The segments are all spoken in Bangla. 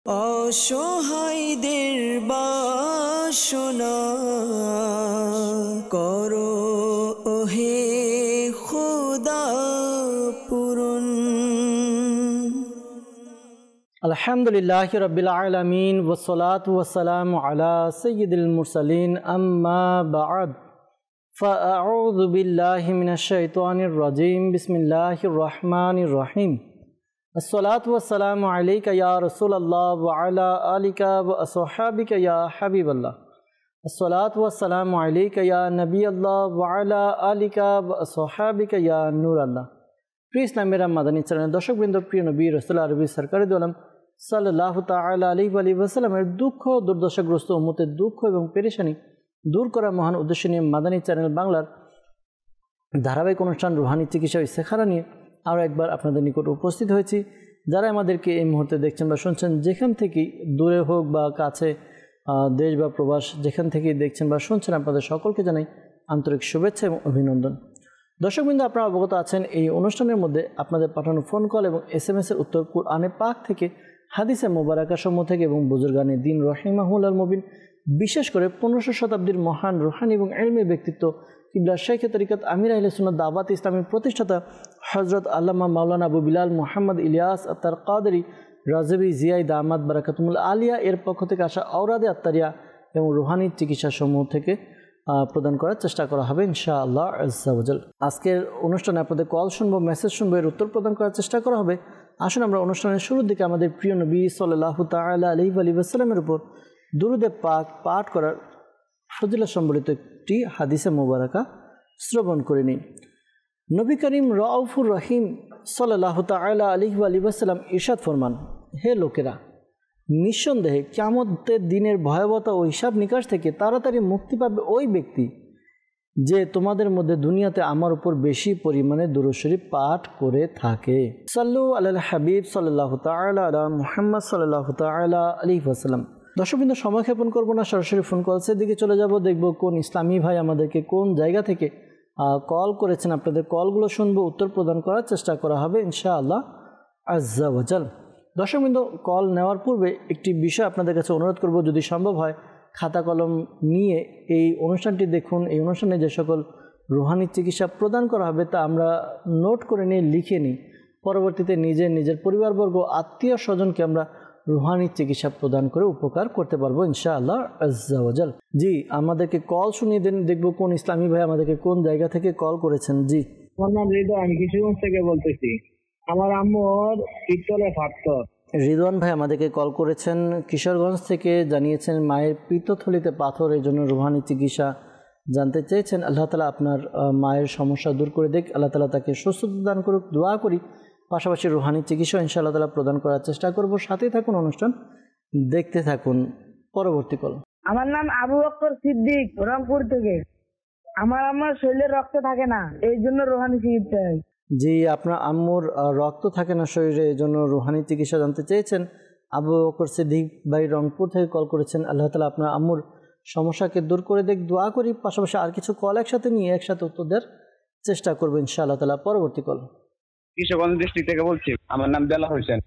অসহায়দের বাসনা করো ওহে খোদা পূরণ। আলহামদুলিল্লাহি রাব্বিল আলামিন ওয়াসসালাতু ওয়াসসালামু আলা সাইয়্যিদিল মুরসালিন আম্মা বা'দ ফাআউযু বিল্লাহি মিনাশ শাইতানির রাজীম বিসমিল্লাহির রহমানির রহিম। আসসালাতু ওয়াসসালামু আলাইকা ইয়া রাসূলুল্লাহ ওয়া আলা আলিকা ওয়া আসহাবিকা ইয়া হাবিবাল্লাহ। আসসালাতু ওয়াসসালামু আলাইকা ইয়া নবিয়াল্লাহ ওয়া আলা আলিকা ওয়া আসহাবিকা ইয়া নূরাল্লাহ। প্রিয় ইসলামের মাদানী চ্যানেলের দর্শকবৃন্দ, প্রিয় নবী রাসূল আরবি সরকারি দোলাম সাল্লাল্লাহু তাআলা আলাইহি ওয়াসাল্লামের দুঃখ দুর্দশাগ্রস্ত উম্মতের দুঃখ এবং পেরেশানি দূর করার মহান উদ্দেশ্য নিয়ে মাদানী চ্যানেল বাংলার ধারাবাহিক অনুষ্ঠান রুহানি চিকিৎসা ও ইস্তেখারা নিয়ে আরও একবার আপনাদের নিকট উপস্থিত হয়েছি। যারা আমাদেরকে এই মুহূর্তে দেখছেন বা শুনছেন, যেখান থেকেই দূরে হোক বা কাছে, দেশ বা প্রবাস, যেখান থেকেই দেখছেন বা শুনছেন, আপনাদের সকলকে জানাই আন্তরিক শুভেচ্ছা এবং অভিনন্দন। দর্শকবৃন্দ, আপনারা অবগত আছেন এই অনুষ্ঠানের মধ্যে আপনাদের পাঠানো ফোন কল এবং SMS-এর উত্তর কুরআনে পাক থেকে, হাদিসে মোবারকা সমূহ থেকে এবং বুজুর্গানে দিন রহিমাহুল্লাহ মুবিন, বিশেষ করে 1500 শতাব্দীর মহান রুহানি এবং ইলমি ব্যক্তিত্ব কিবলা শাইখে তরিকত আমির আহলে সুন্নাত দাওয়াত ইসলামের প্রতিষ্ঠাতা হযরত আল্লামা মাওলানা আবু বিলাল মুহাম্মদ ইলিয়াস আত্তার কাদরি রাজবি জিয়াই দামাত বারাকাতুল আলিয়া এর পক্ষ থেকে আসা আওরাদে আত্তারিয়া এবং রুহানি চিকিৎসা সমূহ থেকে প্রদান করার চেষ্টা করা হবে ইনশাআল্লাহ আজ্জা ওয়াজাল। আজকের অনুষ্ঠানে আপনাদের কল শুনবো, মেসেজ শুনবো, এর উত্তর প্রদান করার চেষ্টা করা হবে। আসুন আমরা অনুষ্ঠানের শুরুর দিকে আমাদের প্রিয় নবী সাল্লাল্লাহু তাআলা আলাইহি ওয়াসাল্লামের উপর দুরূদে পাক পাঠ করার ফজিলত সম্বলিত একটি হাদিসে মোবারকা শ্রবণ করে নিই। নবী করিম রাউফুর রহিম সাল্লাল্লাহু তাআলা আলাইহি ওয়াসাল্লাম ইরশাদ ফরমান, হে লোকেরা, নিঃসন্দেহে কিয়ামতের দিনের ভয়াবহতা ও হিসাব নিকাশ থেকে তাড়াতাড়ি মুক্তি পাবে ওই ব্যক্তি যে তোমাদের মধ্যে দুনিয়াতে আমার উপর বেশি পরিমাণে দুরূদ শরীফ পাঠ করে থাকে। সাল্লু আলাল হাবিব সাল্লাল্লাহু তাআলা আলা মুহাম্মদ সাল্লাল্লাহু তাআলা আলাইহি ওয়াসাল্লাম। দর্শকবৃন্দ, সময় ক্ষেপণ করবো না, সরাসরি ফোন কলসের দিকে চলে যাব। দেখব কোন ইসলামী ভাই আমাদেরকে কোন জায়গা থেকে কল করেছেন। আপনাদের কলগুলো শুনবো, উত্তর প্রদান করার চেষ্টা করা হবে ইনশাআল্লাহ আজ্জা ওয়াজাল। দর্শকবৃন্দ, কল নেওয়ার পূর্বে একটি বিষয় আপনাদের কাছে অনুরোধ করব, যদি সম্ভব হয় খাতা কলম নিয়ে এই অনুষ্ঠানটি দেখুন। এই অনুষ্ঠানে যে সকল রুহানি চিকিৎসা প্রদান করা হবে তা আমরা নোট করে নিয়ে লিখে নিই। পরবর্তীতে নিজের পরিবারবর্গ, আত্মীয় স্বজনকে আমরা রুহানি চিকিৎসা প্রদান করে উপকার করতে পারবো ইনশাআল্লাহ আজ্জা ওয়াজাল। জি, আমাদেরকে কল শুনিয়ে দেন, দেখবো কোন ইসলামী ভাই আমাদেরকে কোন জায়গা থেকে কল করেছেন। জি, আমার নাম হৃদয়, আমি কিশোরগঞ্জ থেকে বলতেছি। আমার আম্মুর পিত্তলে পাথর। রিদওয়ান ভাই আমাদেরকে কল করেছেন কিশোরগঞ্জ থেকে, জানিয়েছেন মায়ের পিত্তথলিতে পাথর, এই জন্য রুহানি চিকিৎসা জানতে চেয়েছেন। আল্লাহ তাআলা আপনার মায়ের সমস্যা দূর করে দেখ, আল্লাহ তাআলা তাকে সুস্থতা দান করুক, দোয়া করি। পাশাপাশি রুহানি চিকিৎসা ইনশাআল্লাহ তাআলা প্রদান করার চেষ্টা করব। সাথেই থাকুন, অনুষ্ঠান দেখতে থাকুন। পরবর্তী কল। আমার নাম আবু বকর সিদ্দিক, রংপুর থেকে। আমার শরীরে রক্ত থাকে না, এই জন্য রোহানি চিকিৎসা। জি, আপনার আম্মুর রক্ত থাকে না শরীরে, এই জন্য রুহানি চিকিৎসা জানতে চেয়েছেন। আবু বকর সিদ্দিক ভাই রংপুর থেকে কল করেছেন। আল্লাহ তাআলা আপনার আম্মুর সমস্যাকে দূর করে দেখ, দোয়া করি। পাশাপাশি আর কিছু কল একসাথে নিয়ে একসাথে উত্তর দেওয়ার চেষ্টা করবো ইনশাআল্লাহ তাআলা। পরবর্তী কল। কিশোরগঞ্জ ডিস্ট্রিক্ট থেকে বলছি। আমার নাম দেলা হোসেন।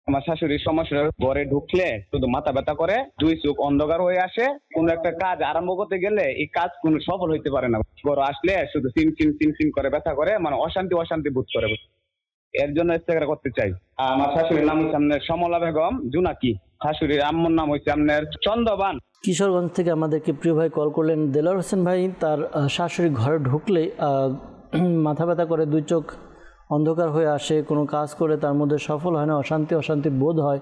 আমার শাশুড়ির সমস্যা, ঘরে ঢুকলে শুধু মাথা ব্যথা করে, দুই চোখ অন্ধকার হয়ে আসে। কোনো একটা কাজ আরম্ভ করতে গেলে এই কাজ কোনো সফল হইতে পারে না। ঘরে আসলে শুধু সিম করে ব্যথা করে, মানে অশান্তি বোধ করে। এর জন্য ইস্তেগফার করতে চাই। আমার শাশুড়ির নাম হচ্ছে আপনার সমলা বেগম জুনাকি। শাশুড়ির আম্মুর নাম হচ্ছে আপনার চন্দ্রবান। কিশোরগঞ্জ থেকে আমাদেরকে প্রিয় ভাই কল করলেন দেলার হোসেন ভাই। তার শাশুড়ি ঘরে ঢুকলে মাথা ব্যথা করে, দুই চোখ অন্ধকার হয়ে আসে, কোনো কাজ করে তার মধ্যে সফল হয় না, অশান্তি বোধ হয়।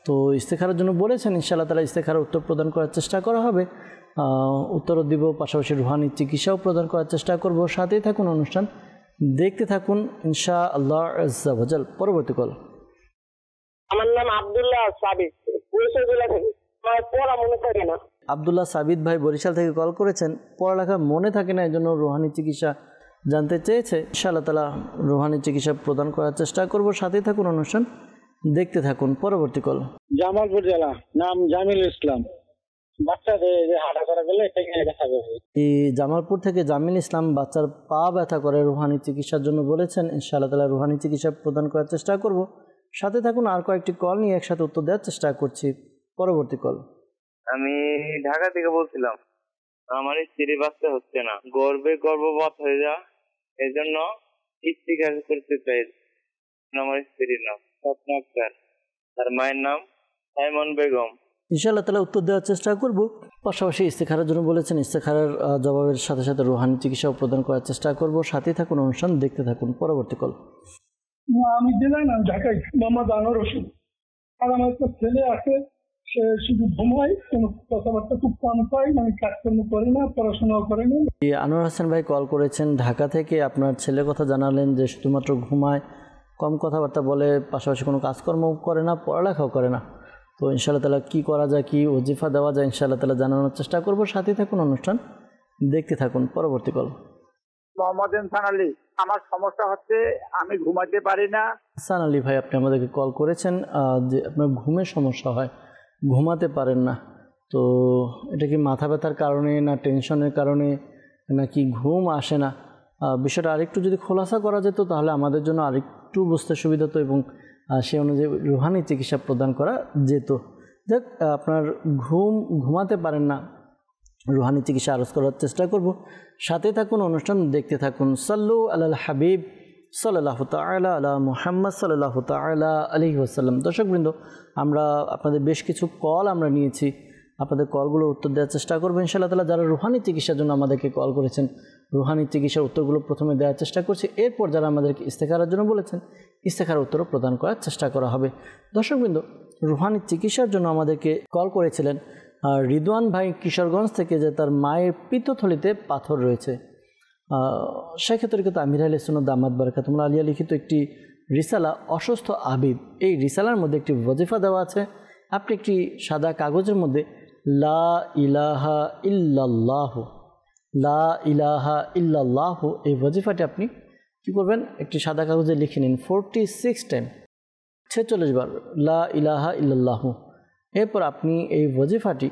তো ইস্তেখারার জন্য বলেছেন, ইনশাআল্লাহ তাআলা ইস্তেখারার উত্তর প্রদান করার চেষ্টা করা হবে, উত্তরও দিব। পাশাপাশি রুহানি চিকিৎসাও প্রদান করার চেষ্টা করব। সাথেই থাকুন, অনুষ্ঠান দেখতে থাকুন ইনশাআল্লাহ আজ্জা ওয়াজাল। পরবর্তী কল। আমার নাম আব্দুল্লাহ সাবিত, বরিশাল জেলা থেকে। আমার পড়া মনে থাকে না। আব্দুল্লাহ সাবিত ভাই বরিশাল থেকে কল করেছেন। পড়ালেখা মনে থাকে না, এই জন্য রুহানি চিকিৎসা জানতে চেয়েছে। ইনশাআল্লাহ তাআলা রুহানি চিকিৎসা প্রদান করার চেষ্টা করব। সাথেই থাকুন, অনুষ্ঠান দেখতে থাকুন। পরবর্তী কল। জামালপুর জেলা, নাম জামিল ইসলাম। জামালপুর থেকে জামিল ইসলাম বাচ্চার পা ব্যথা করে রুহানি চিকিৎসার জন্য বলেছেন। ইনশাআল্লাহ তাআলা রুহানি চিকিৎসা প্রদান করার চেষ্টা করব। সাথে থাকুন, আর কয়েকটি কল নিয়ে একসাথে উত্তর দেওয়ার চেষ্টা করছি। পরবর্তী কল। আমি ঢাকা থেকে বলছিলাম, আমার স্ত্রী বাচ্চা হচ্ছে না, গর্ভপাত হয়ে যা, এই জন্য ইস্তিখার করতে চাই। আমার স্ত্রীর নাম স্বপ্ন আক্তার, তার মায়ের নাম সাইমন বেগম। ইনশাআল্লাহ তাআলা উত্তর দেওয়ার চেষ্টা করব। পাশাপাশি ইস্তেখারার জন্য বলেছেন, ইস্তেখারার জবাবের সাথে সাথে রুহানি চিকিৎসাও প্রদান করার চেষ্টা করব। সাথে থাকুন, অনুষ্ঠান দেখতে থাকুন। পরবর্তী কল। আমি জেলায় না, ঢাকায়, মোহাম্মদ আনোয়ার হোসেন। আর আমার একটা ছেলে আছে, সে শুধু ঘুমায়, কোনো কথাবার্তা খুব কম পায়, মানে কাজকর্ম করে না, পড়াশোনাও করে না। আনোয়ার হোসেন ভাই কল করেছেন ঢাকা থেকে। আপনার ছেলের কথা জানালেন যে শুধুমাত্র ঘুমায়, কম কথাবার্তা বলে, পাশাপাশি কোনো কাজকর্ম করে না, পড়ালেখাও করে না। তো ইনশাআল্লাহ তাআলা কী করা যায়, কী ওজিফা দেওয়া যায়, ইনশাআল্লাহ তাআলা জানানোর চেষ্টা করব। সাথে থাকুন, অনুষ্ঠান দেখতে থাকুন। পরবর্তী কল। মোহাম্মদ ইনসান আলী। আমার সমস্যা হচ্ছে আমি ঘুমাতে পারি না। হাসান আলী ভাই, আপনি আমাদেরকে কল করেছেন যে আপনার ঘুমের সমস্যা হয়, ঘুমাতে পারেন না। তো এটা কি মাথা ব্যথার কারণে, না টেনশনের কারণে, নাকি ঘুম আসে না? বিষয়টা আরেকটু যদি খোলাসা করা যেত তাহলে আমাদের জন্য আরেকটু বুঝতে সুবিধা হতো এবং সে অনুযায়ী রুহানি চিকিৎসা প্রদান করা যেত। দেখ, আপনার ঘুমাতে পারেন না, রুহানি চিকিৎসা আরজ করার চেষ্টা করব। সাথে থাকুন, অনুষ্ঠান দেখতে থাকুন। সাল্লু আলাল হাবিব সাল্লাল্লাহু তাআলা আলা মুহাম্মদ সাল্লাল্লাহু তাআলা আলাইহি ওয়াসাল্লাম। দর্শকবৃন্দ, আমরা আপনাদের বেশ কিছু কল আমরা নিয়েছি, আপনাদের কলগুলোর উত্তর দেওয়ার চেষ্টা করবো ইনশাআল্লাহ তাআলা। যারা রুহানি চিকিৎসার জন্য আমাদেরকে কল করেছেন, রুহানি চিকিৎসার উত্তরগুলো প্রথমে দেওয়ার চেষ্টা করছি। এরপর যারা আমাদেরকে ইস্তেখারার জন্য বলেছেন, ইস্তেখারার উত্তরও প্রদান করার চেষ্টা করা হবে। দর্শকবৃন্দ, রুহানি চিকিৎসার জন্য আমাদেরকে কল করেছিলেন রিদওয়ান ভাই কিশোরগঞ্জ থেকে, যে তার মায়ের পিত্তথলিতে পাথর রয়েছে। সেক্ষেত্রে কিন্তু আমির আহলে সুন্নাত দামাত বারাকাতুহুল আলিয়া লিখিত একটি রিসালা অসুস্থ আবিব, এই রিসালার মধ্যে একটি ওয়াজিফা দেওয়া আছে। আপনি একটি সাদা কাগজের মধ্যে লা ইলাহা ইল্লাল্লাহু, লা ইলাহা ইল্লাল্লাহু, এই ওয়াজিফাটি আপনি কী করবেন, একটি সাদা কাগজে লিখে নিন 46 টাইম, 46 বার লা ইলাহা ইল্লাল্লাহু। এরপর আপনি এই ওয়াজিফাটি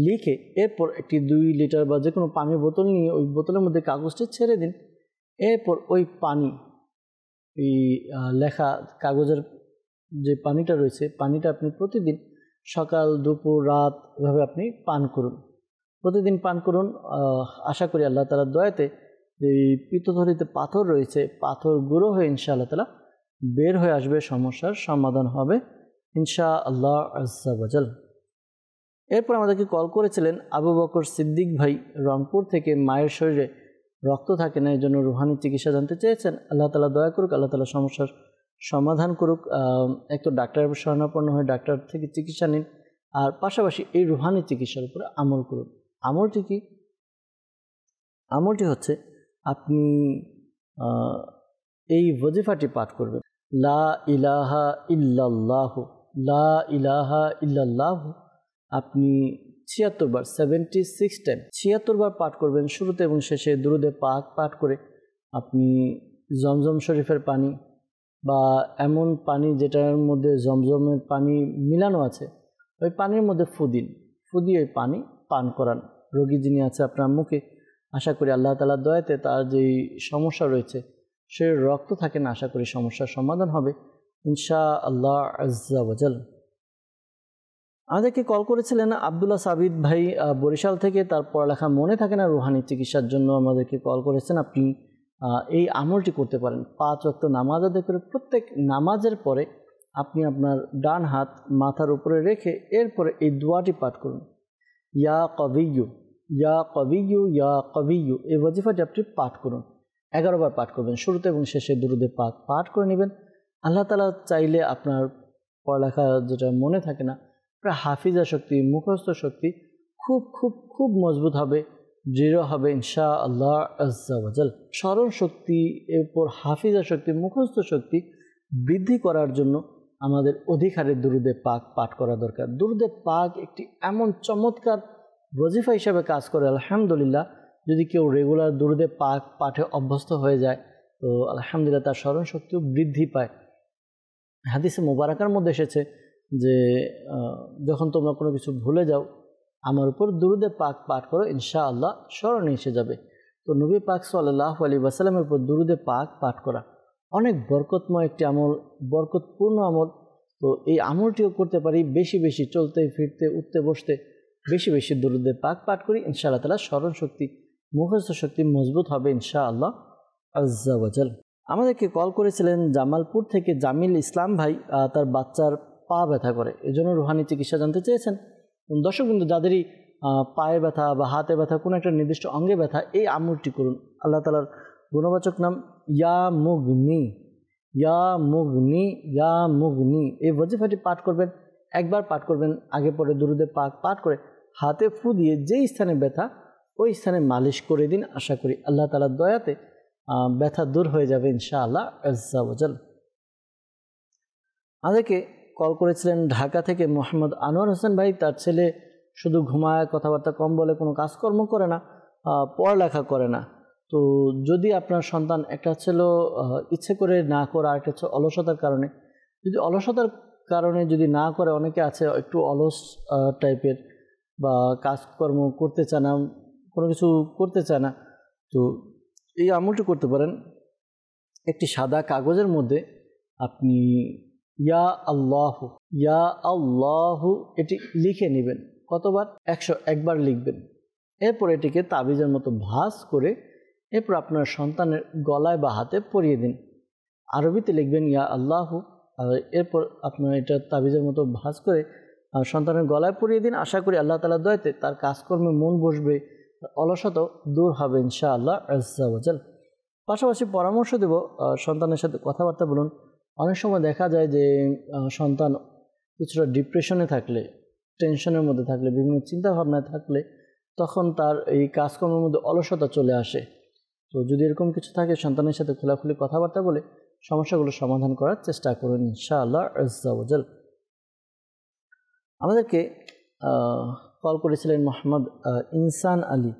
লিখে এরপর একটি 2 লিটার বা যে কোনো পানির বোতল নিয়ে ওই বোতলের মধ্যে কাগজটি ছেড়ে দিন। এরপর ওই পানি, এই লেখা কাগজের যে পানিটা রয়েছে, পানিটা আপনি প্রতিদিন সকাল, দুপুর, রাত এভাবে আপনি পান করুন, প্রতিদিন পান করুন। আশা করি আল্লাহ তাআলার দয়াতে এই পিত্তথলিতে পাথর রয়েছে, পাথর গুঁড়ো হয়ে ইনশাআল্লাহ তাআলা বের হয়ে আসবে, সমস্যার সমাধান হবে ইনশাআল্লাহ আজ্জা ওয়াজাল। এরপর আমাদেরকে কল করেছিলেন আবু বকর সিদ্দিক ভাই রংপুর থেকে। মায়ের শরীরে রক্ত থাকে না, এই জন্য রুহানি চিকিৎসা জানতে চেয়েছেন। আল্লাহ তাআলা দয়া করুক, আল্লাহ তাআলা সমস্যার সমাধান করুক। এক তো ডাক্তারের শরণাপন্ন হয়ে ডাক্তার থেকে চিকিৎসা নিন, আর পাশাপাশি এই রুহানি চিকিৎসার উপরে আমল করুন। আমলটি কি? আমলটি হচ্ছে আপনি এই ওয়াজিফাটি পাঠ করবেন, লা ইলাহা ইল্লাল্লাহু, লা ইলাহা ইল্লাল্লাহু। আপনি 76 বার, 76 টাইম 76 বার পাঠ করবেন। শুরুতে এবং শেষে দুরুদে পাক পাঠ করে আপনি জমজম শরীফের পানি বা এমন পানি যেটার মধ্যে জমজমের পানি মিলানো আছে, ওই পানির মধ্যে ফু দিন, ফু দিয়ে ওই পানি পান করান। রোগী যিনি আছে আপনার মুখে, আশা করি আল্লাহ তাআলার দয়াতে তার যেই সমস্যা রয়েছে, সে রক্ত থাকে না, আশা করি সমস্যার সমাধান হবে ইনশাআল্লাহ আজ্জা ওয়াজাল। আমাদেরকে কল করেছিলেন আব্দুল্লাহ সাবিদ ভাই বরিশাল থেকে। তার পড়ালেখা মনে থাকে না, রুহানি চিকিৎসার জন্য আমাদেরকে কল করেছেন। আপনি এই আমলটি করতে পারেন। 5 ওয়াক্ত নামাজ আদায় করে প্রত্যেক নামাজের পরে আপনি আপনার ডান হাত মাথার উপরে রেখে এরপরে এই দোয়াটি পাঠ করুন, ইয়া কবিয়্যু, ইয়া কবিয়্যু, ইয়া কবিয়্যু। এই ওয়াজিফাটি আপনি পাঠ করুন, 11 বার পাঠ করবেন। শুরুতে এবং শেষে দুরুদে পাক পাঠ করে নেবেন। আল্লাহ তাআলা চাইলে আপনার পড়ালেখা যেটা মনে থাকে না, আপনার হাফিজা শক্তি, মুখস্থ শক্তি খুব খুব খুব মজবুত হবে, দৃঢ় হবে ইনশাআল্লাহ আজ্জা ওয়াজাল। স্মরণ শক্তি, এরপর হাফিজা শক্তি, মুখস্থ শক্তি বৃদ্ধি করার জন্য আমাদের অধিক হারে দুরুদে পাক পাঠ করা দরকার। দুরুদে পাক একটি এমন চমৎকার ওয়াজিফা হিসাবে কাজ করে, আলহামদুলিল্লাহ। যদি কেউ রেগুলার দুরুদে পাক পাঠে অভ্যস্ত হয়ে যায় তো আলহামদুলিল্লাহ তার স্মরণ শক্তিও বৃদ্ধি পায়। হাদিসে মুবারাকার মধ্যে এসেছে যে যখন তোমরা কোনো কিছু ভুলে যাও, আমার উপর দুরুদে পাক পাঠ করো, ইনশাআল্লাহ স্মরণে এসে যাবে। তো নবী পাক সাল্লাল্লাহু আলাইহি ওয়াসাল্লামের উপর দুরুদে পাক পাঠ করা অনেক বরকতময় একটি আমল, বরকতপূর্ণ আমল। তো এই আমলটিও করতে পারি বেশি বেশি, চলতে ফিরতে উঠতে বসতে বেশি বেশি দরুদে পাক পাঠ করি, ইনশাআল্লাহ তাআলা স্মরণ শক্তি, মুখস্থ শক্তি মজবুত হবে ইনশাআল্লাহ আজ্জা ওয়াজাল। আমাদেরকে কল করেছিলেন জামালপুর থেকে জামিল ইসলাম ভাই, তার বাচ্চার পা ব্যথা করে, এজন্য রুহানি চিকিৎসা জানতে চেয়েছেন। দর্শক বিন্দু, যাদেরই পায়ে ব্যথা বা হাতে ব্যথা, কোনো একটা নির্দিষ্ট অঙ্গে ব্যথা, এই আমলটি করুন। আল্লাহ তাআলার গুণবাচক নাম ইয়া মুগনি, ইয়া মুগনি, ইয়া মুগনি। এই ওয়াজিফাটি পাঠ করবেন, একবার পাঠ করবেন, আগে পরে দুরুদে পাক পাঠ করে হাতে ফু দিয়ে যেই স্থানে ব্যথা ওই স্থানে মালিশ করে দিন। আশা করি আল্লাহ তাআলার দয়াতে ব্যথা দূর হয়ে যাবে ইনশাআল্লাহ আজ্জা ওয়াজাল। আমাদেরকে কল করেছিলেন ঢাকা থেকে মোহাম্মদ আনোয়ার হোসেন ভাই, তার ছেলে শুধু ঘুমায়, কথাবার্তা কম বলে, কোনো কাজকর্ম করে না, পড়ালেখা করে না। তো যদি আপনার সন্তান, একটা ছিল ইচ্ছে করে না করা, আর একটা হচ্ছে অলসতার কারণে, যদি অলসতার কারণে যদি না করে, অনেকে আছে একটু অলস টাইপের বা কাজকর্ম করতে চায় না, কোনো কিছু করতে চায় না, তো এই আমলটি করতে পারেন। একটি সাদা কাগজের মধ্যে আপনি ইয়া আল্লাহু, ইয়া আল্লাহু এটি লিখে নেবেন। কতবার? 101 বার লিখবেন। এরপর এটিকে তাবিজের মতো ভাঁজ করে এরপর আপনার সন্তানের গলায় বা হাতে পরিয়ে দিন। আরবিতে লিখবেন ইয়া আল্লাহু, এরপর আপনার এটা তাবিজের মতো ভাঁজ করে সন্তানের গলায় পরিয়ে দিন। আশা করি আল্লাহ তাআলার দয়াতে তার কাজকর্মে মন বসবে, অলসতা দূর হবে ইনশাআল্লাহ আজ্জা ওয়াজাল। পাশাপাশি পরামর্শ দেব, সন্তানের সাথে কথাবার্তা বলুন। অনেক সময় দেখা যায় যে সন্তান কিছুটা ডিপ্রেশনে থাকলে, টেনশনের মধ্যে থাকলে, বিভিন্ন চিন্তাভাবনায় থাকলে তখন তার এই কাজকর্মের মধ্যে অলসতা চলে আসে। তো যদি এরকম কিছু থাকে, সন্তানের সাথে খোলাখুলি কথাবার্তা বলে সমস্যাগুলো সমাধান করার চেষ্টা করুন ইনশাআল্লাহ আজ্জা ওয়াজাল। আমাদেরকে কল করেছিলেন মোহাম্মদ ইনসান আলী,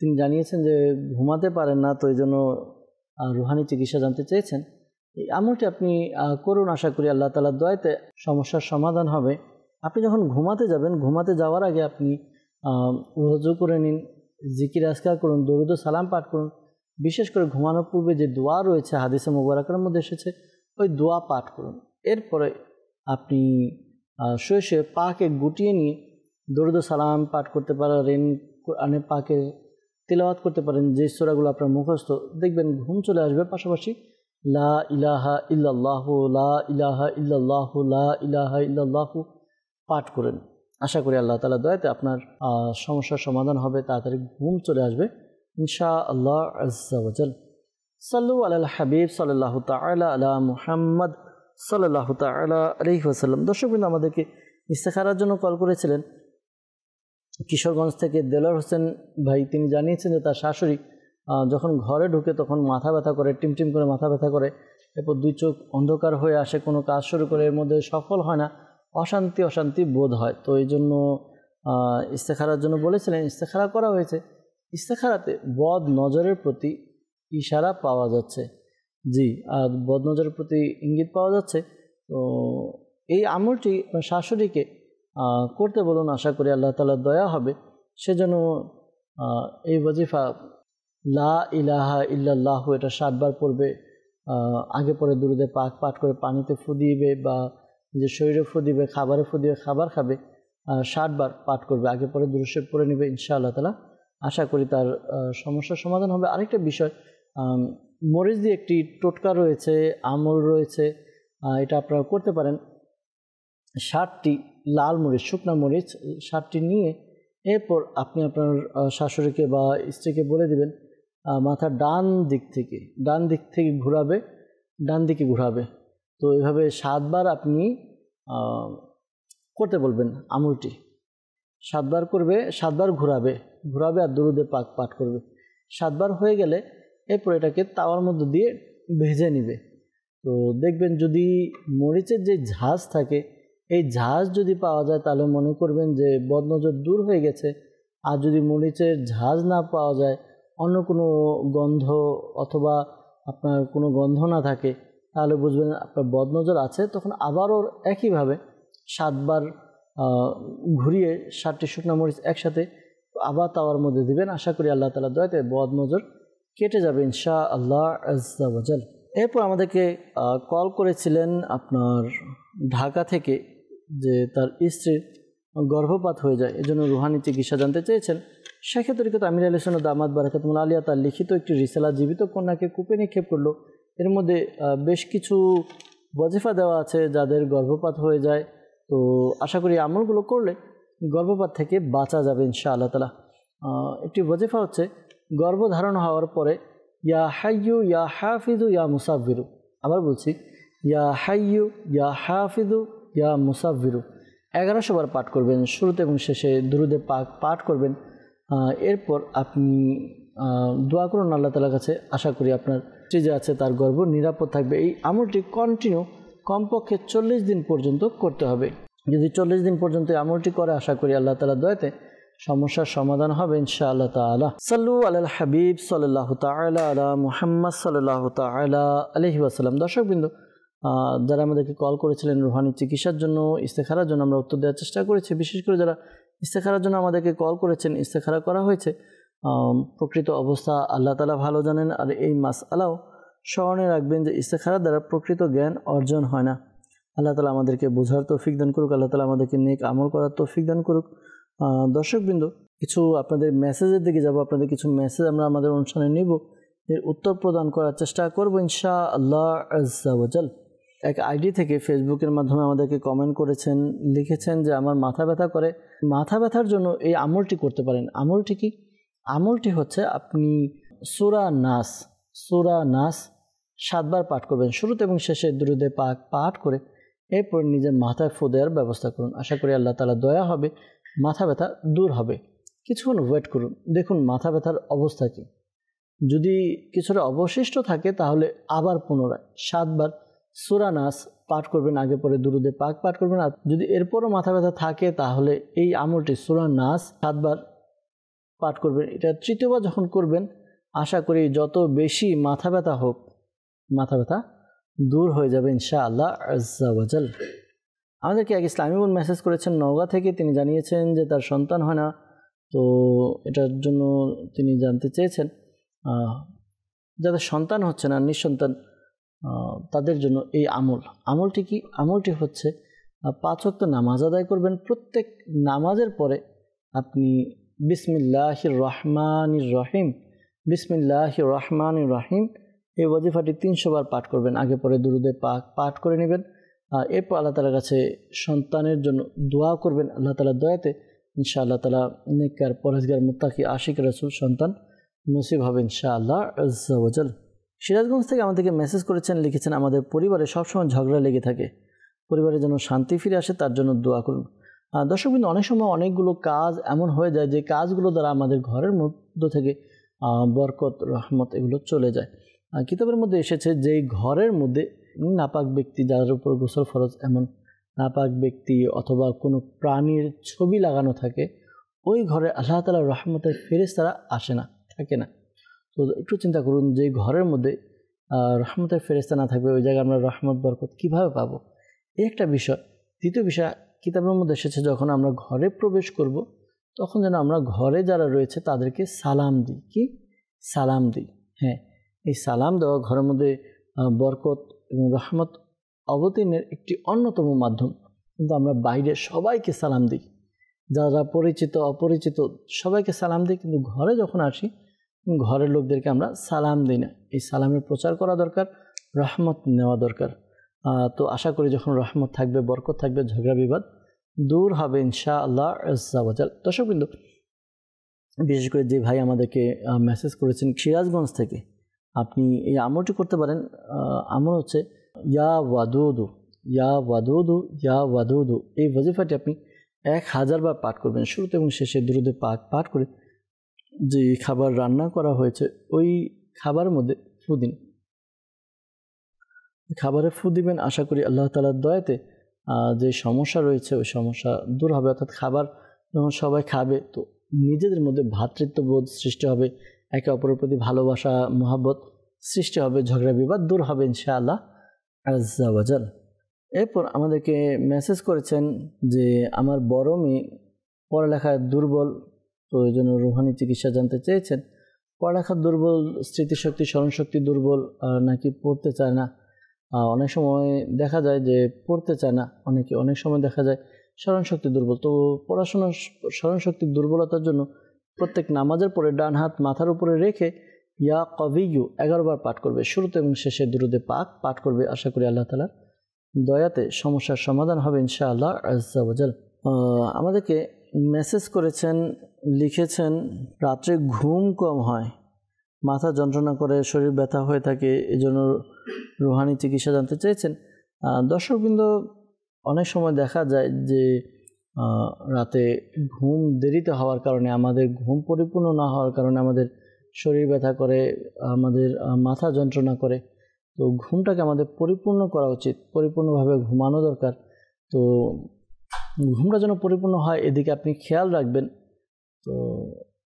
তিনি জানিয়েছেন যে ঘুমাতে পারেন না, তো এই জন্য রুহানি চিকিৎসা জানতে চেয়েছেন। এই আমলটি আপনি করুন, আশা করি আল্লাহ তাআলার দয়াতে সমস্যার সমাধান হবে। আপনি যখন ঘুমাতে যাবেন, ঘুমাতে যাওয়ার আগে আপনি ওযু করে নিন, জিকির আজকার করুন, দরুদ ও সালাম পাঠ করুন। বিশেষ করে ঘুমানোর পূর্বে যে দোয়া রয়েছে হাদিসে মুবারাকার মধ্যে এসেছে, ওই দোয়া পাঠ করুন। এরপরে আপনি শুয়ে শুয়ে পাকে গুটিয়ে নিয়ে দরুদ ও সালাম পাঠ করতে পারেন, কোরআনে পাকে তিলাওয়াত করতে পারেন, যে সূরাগুলো আপনার মুখস্থ, দেখবেন ঘুম চলে আসবে। পাশাপাশি লা ইলাহা ইল্লাল্লাহু, লা ইলাহা ইল্লাল্লাহু, লা ইলাহা ইল্লাল্লাহু পাঠ করেন। আশা করি আল্লাহ তাআলার দয়াতে আপনার সমস্যার সমাধান হবে, তাড়াতাড়ি ঘুম চলে আসবে ইনশাআল্লাহ আজ্জা ওয়াজাল। সাল্লু আলাল হাবিব সাল্লাল্লাহু তাআলা আলা মুহাম্মদ সাল্লাল্লাহু তাআলা আলাইহি ওয়াসাল্লাম। দর্শকবৃন্দ, আমাদেরকে ইস্তেখারার জন্য কল করেছিলেন কিশোরগঞ্জ থেকে দেলোয়ার হোসেন ভাই, তিনি জানিয়েছেন যে তার শাশুড়ি যখন ঘরে ঢুকে তখন মাথা ব্যথা করে, টিমটিম করে মাথা ব্যথা করে, এরপর দুই চোখ অন্ধকার হয়ে আসে, কোনো কাজ শুরু করে এর মধ্যে সফল হয় না, অশান্তি অশান্তি বোধ হয়। তো এই জন্য ইস্তেখারার জন্য বলেছিলেন, ইস্তেখারা করা হয়েছে। ইস্তেখারাতে বদ নজরের প্রতি ইশারা পাওয়া যাচ্ছে, জি, আর বদ নজরের প্রতি ইঙ্গিত পাওয়া যাচ্ছে। তো এই আমলটি শাশুড়িকে করতে বলুন, আশা করি আল্লাহ তাআলার দয়া হবে। সেজন্য এই ওয়াজিফা লা ইলাহা ইল্লাল্লাহু এটা 7 বার পড়বে, আগে পরে দুরুদে পাক পাঠ করে পানিতে ফু দিবে বা যে শরীরে ফু দিবে, খাবারে ফু দিবে, খাবার খাবে, 7 বার পাঠ করবে, আগে পরে দুরূদ শরীফ পড়ে নেবে ইনশাআল্লাহ তাআলা। আশা করি তার সমস্যার সমাধান হবে। আরেকটা বিষয়, মরিচ দিয়ে একটি টোটকা রয়েছে, আমল রয়েছে, এটা আপনারা করতে পারেন। 7টি লাল মরিচ, শুকনা মরিচ 7টি নিয়ে এরপর আপনি আপনার শাশুড়িকে বা স্ত্রীকে বলে দিবেন মাথার ডান দিক থেকে ঘোরাবে, ডান দিকে ঘোরাবে। তো এইভাবে 7 বার আপনি করতে বলবেন আমলটি, 7 বার করবে, 7 বার ঘোরাবে আর দুরুদে পাক পাঠ করবে। 7 বার হয়ে গেলে এরপর এটাকে তাওয়ার মধ্যে দিয়ে ভেজে নেবে। তো দেখবেন যদি মরিচের যে ঝাঁজ থাকে, এই ঝাঁজ যদি পাওয়া যায় তাহলে মনে করবেন যে বদনজর দূর হয়ে গেছে। আর যদি মরিচের ঝাঁজ না পাওয়া যায়, অন্য কোনো গন্ধ অথবা আপনার কোনো গন্ধ না থাকে, তাহলে বুঝবেন আপনার বদনজর আছে। তখন আবারও একইভাবে 7 বার ঘুরিয়ে 7টি শুকনো মরিচ একসাথে আবার তাওয়ার মধ্যে দিবেন। আশা করি আল্লাহ তাআলার দয়াতে বদনজর কেটে যাবে ইনশাআল্লাহ আজ্জা ওয়াজাল। এরপর আমাদেরকে কল করেছিলেন আপনার ঢাকা থেকে, যে তার স্ত্রীর গর্ভপাত হয়ে যায়, এজন্য রুহানি চিকিৎসা জানতে চেয়েছেন। শেখে তরিকত আমির আলী সুন্নাত দামাত বারাকাতুল আলিয়া তার লিখিত একটি রিসালা জীবিত কন্যাকে কূপে নিক্ষেপ করলো। এর মধ্যে বেশ কিছু ওয়াজিফা দেওয়া আছে যাদের গর্ভপাত হয়ে যায়। তো আশা করি আমলগুলো করলে গর্ভপাত থেকে বাঁচা যাবে ইনশাআল্লাহ তাআলা। একটি ওয়াজিফা হচ্ছে গর্ভধারণ হওয়ার পরে ইয়া হাইয়ু ইয়া হাফিজু ইয়া মুসাব্বিরু, আবার বলছি ইয়া হাইয়ু ইয়া হাফিজু ইয়া মুসাব্বিরু 1100 বার পাঠ করবেন, শুরুতে এবং শেষে দুরুদে পাক পাঠ করবেন। এরপর আপনি দোয়া করুন আল্লাহ তাআলার কাছে, আশা করি আপনার যে আছে তার গর্ভ নিরাপদ থাকবে। এই আমলটি কন্টিনিউ কমপক্ষে 40 দিন পর্যন্ত করতে হবে। যদি 40 দিন পর্যন্ত আমলটি করে, আশা করি আল্লাহ তাআলার দয়াতে সমস্যার সমাধান হবে ইনশাআল্লাহ তাআলা। সাল্লু আলাল হাবিব সাল্লাল্লাহু তাআলা আলা মুহাম্মদ সাল্লাল্লাহু তাআলা আলাইহি ওয়াসাল্লাম। দর্শকবৃন্দ, যারা আমাদেরকে কল করেছিলেন রুহানি চিকিৎসার জন্য, ইস্তেখারার জন্য, আমরা উত্তর দেওয়ার চেষ্টা করেছি। বিশেষ করে যারা ইস্তেখারার জন্য আমাদেরকে কল করেছেন, ইস্তেখারা করা হয়েছে, প্রকৃত অবস্থা আল্লাহ তাআলা ভালো জানেন। আর এই মাসআলাও স্মরণে রাখবেন যে ইস্তেখারার দ্বারা প্রকৃত জ্ঞান অর্জন হয় না। আল্লাহ তাআলা আমাদেরকে বোঝার তৌফিক দান করুক, আল্লাহ তাআলা আমাদেরকে নেক আমল করার তৌফিক দান করুক। দর্শকবৃন্দ, কিছু আপনাদের মেসেজের দিকে যাব। আপনাদের কিছু মেসেজ আমরা আমাদের অনুষ্ঠানে নিব, এর উত্তর প্রদান করার চেষ্টা করব ইনশাআল্লাহ আজ্জা ওয়া জাল। এক আইডি থেকে ফেসবুকের মাধ্যমে আমাদেরকে কমেন্ট করেছেন, লিখেছেন যে আমার মাথা ব্যথা করে। মাথা ব্যথার জন্য এই আমলটি করতে পারেন। আমলটি কি? আমলটি হচ্ছে আপনি সূরা নাস 7 বার পাঠ করবেন, শুরুতে এবং শেষে দুরুদে পাক পাঠ করে এরপর নিজের মাথায় ফু দেওয়ার ব্যবস্থা করুন। আশা করি আল্লাহ তাআলা দয়া হবে, মাথা ব্যথা দূর হবে। কিছুক্ষণ ওয়েট করুন, দেখুন মাথা ব্যথার অবস্থা কী। যদি কিছুটা অবশিষ্ট থাকে তাহলে আবার পুনরায় 7 বার সূরা নাস পাঠ করবেন, আগে পরে দুরুদে পাক পাঠ করবেন। আর যদি এরপরও মাথা ব্যথা থাকে তাহলে এই আমলটি সূরা নাস 7 বার পাঠ করবেন। এটা তৃতীয়বার যখন করবেন, আশা করি যত বেশি মাথা ব্যথা হোক, মাথা ব্যথা দূর হয়ে যাবে ইনশাআল্লাহ আজ্জা ওয়া জাল। আমাদেরকে এক ইসলামী বোন মেসেজ করেছেন নওগাঁ থেকে। তিনি জানিয়েছেন যে তার সন্তান হয় না, তো এটার জন্য তিনি জানতে চেয়েছেন যাদের সন্তান হচ্ছে না, নিঃসন্তান, তাদের জন্য এই আমলটি কি? আমলটি হচ্ছে 5 ওয়াক্ত নামাজ আদায় করবেন। প্রত্যেক নামাজের পরে আপনি বিসমিল্লাহির রহমানির রহিম এই ওয়াজিফাটি 300 বার পাঠ করবেন, আগে পরে দুরুদে পাক পাঠ করে নেবেন। এরপর আল্লাহ তাআলার কাছে সন্তানের জন্য দোয়া করবেন। আল্লাহ তাআলার দয়াতে ইনশাআল্লাহ তাআলা নেককার, পরহেজগার, মুত্তাকি, আশিক রাসূল সন্তান নসিব হবে ইনশাআল্লাহ আজ্জা ওয়া জাল। সিরাজগঞ্জ থেকে আমাদেরকে মেসেজ করেছেন, লিখেছেন আমাদের পরিবারে সবসময় ঝগড়া লেগে থাকে, পরিবারে যেন শান্তি ফিরে আসে তার জন্য দোয়া করুন। দর্শকবৃন্দ, অনেক সময় অনেকগুলো কাজ এমন হয়ে যায় যে কাজগুলো দ্বারা আমাদের ঘরের মধ্য থেকে বরকত, রহমত এগুলো চলে যায়। কিতাবের মধ্যে এসেছে যে ঘরের মধ্যে নাপাক ব্যক্তি, যার উপর গোসল ফরজ, এমন নাপাক ব্যক্তি অথবা কোনো প্রাণীর ছবি লাগানো থাকে, ওই ঘরে আল্লাহ তাআলার রহমতের ফেরেশতারা আসে না, থাকে না। তো একটু চিন্তা করুন, যে ঘরের মধ্যে রহমতের ফেরেশতা না থাকবে, ওই জায়গায় আমরা রহমত, বরকত কীভাবে পাবো? এই একটা বিষয়। দ্বিতীয় বিষয়, কিতাবের মধ্যে এসেছে যখন আমরা ঘরে প্রবেশ করব তখন যেন আমরা ঘরে যারা রয়েছে তাদেরকে সালাম দিই। কি? সালাম দিই। হ্যাঁ, এই সালাম দেওয়া ঘরের মধ্যে বরকত এবং রহমত অবতীর্ণের একটি অন্যতম মাধ্যম। কিন্তু আমরা বাইরে সবাইকে সালাম দিই, যারা পরিচিত অপরিচিত সবাইকে সালাম দিই, কিন্তু ঘরে যখন আসি ঘরের লোকদেরকে আমরা সালাম দিই না। এই সালামের প্রচার করা দরকার, রহমত নেওয়া দরকার। তো আশা করি যখন রহমত থাকবে, বরকত থাকবে, ঝগড়া বিবাদ দূর হবে ইনশাআল্লাহ আজ্জা ওয়া জাল। দর্শকবৃন্দ, বিশেষ করে যে ভাই আমাদেরকে মেসেজ করেছেন সিরাজগঞ্জ থেকে, আপনি এই আমলটি করতে পারেন। আমল হচ্ছে ইয়া ওয়াদুদু ইয়া ওয়াদুদু ইয়া ওয়াদুদু। এই ওয়াজিফাটি আপনি 1000 বার পাঠ করবেন, শুরুতে এবং শেষে দুরুদে পাক পাঠ করে যে খাবার রান্না করা হয়েছে ওই খাবারের মধ্যে ফু দিন। খাবারে ফু দিবেন, আশা করি আল্লাহ তাআলার দয়াতে যে সমস্যা রয়েছে ওই সমস্যা দূর হবে। অর্থাৎ খাবার যখন সবাই খাবে তো নিজেদের মধ্যে ভ্রাতৃত্ববোধ সৃষ্টি হবে, একে অপরের প্রতি ভালোবাসা, মহব্বত সৃষ্টি হবে, ঝগড়া বিবাদ দূর হবে ইনশাআল্লাহ আজ্জা ওয়া জাল। এরপর আমাদেরকে মেসেজ করেছেন যে আমার বড় মেয়ে পড়ালেখায় দুর্বল, তো এই জন্য রুহানি চিকিৎসা জানতে চেয়েছেন। পড়ালেখার দুর্বল, স্মৃতিশক্তি স্মরণশক্তি দুর্বল, নাকি পড়তে চায় না। অনেক সময় দেখা যায় যে পড়তে চায় না, অনেক সময় দেখা যায় স্মরণশক্তি দুর্বল। তো পড়াশোনার স্মরণশক্তির দুর্বলতার জন্য প্রত্যেক নামাজের পরে ডান হাত মাথার উপরে রেখে ইয়া কবিয়ু 11 বার পাঠ করবে, শুরুতে এবং শেষে দুরুদে পাক পাঠ করবে। আশা করি আল্লাহ তাআলার দয়াতে সমস্যার সমাধান হবে ইনশাআল্লাহ আজ্জা ওয়াজাল। আমাদেরকে মেসেজ করেছেন, লিখেছেন রাত্রে ঘুম কম হয়, মাথা যন্ত্রণা করে, শরীর ব্যথা হয়ে থাকে, এজন্য রুহানি চিকিৎসা জানতে চেয়েছেন। দর্শকবৃন্দ, অনেক সময় দেখা যায় যে রাতে ঘুম দেরিতে হওয়ার কারণে, আমাদের ঘুম পরিপূর্ণ না হওয়ার কারণে আমাদের শরীর ব্যথা করে, আমাদের মাথা যন্ত্রণা করে। তো ঘুমটাকে আমাদের পরিপূর্ণ করা উচিত, পরিপূর্ণভাবে ঘুমানো দরকার। তো ঘুমটা যেন পরিপূর্ণ হয় এদিকে আপনি খেয়াল রাখবেন। তো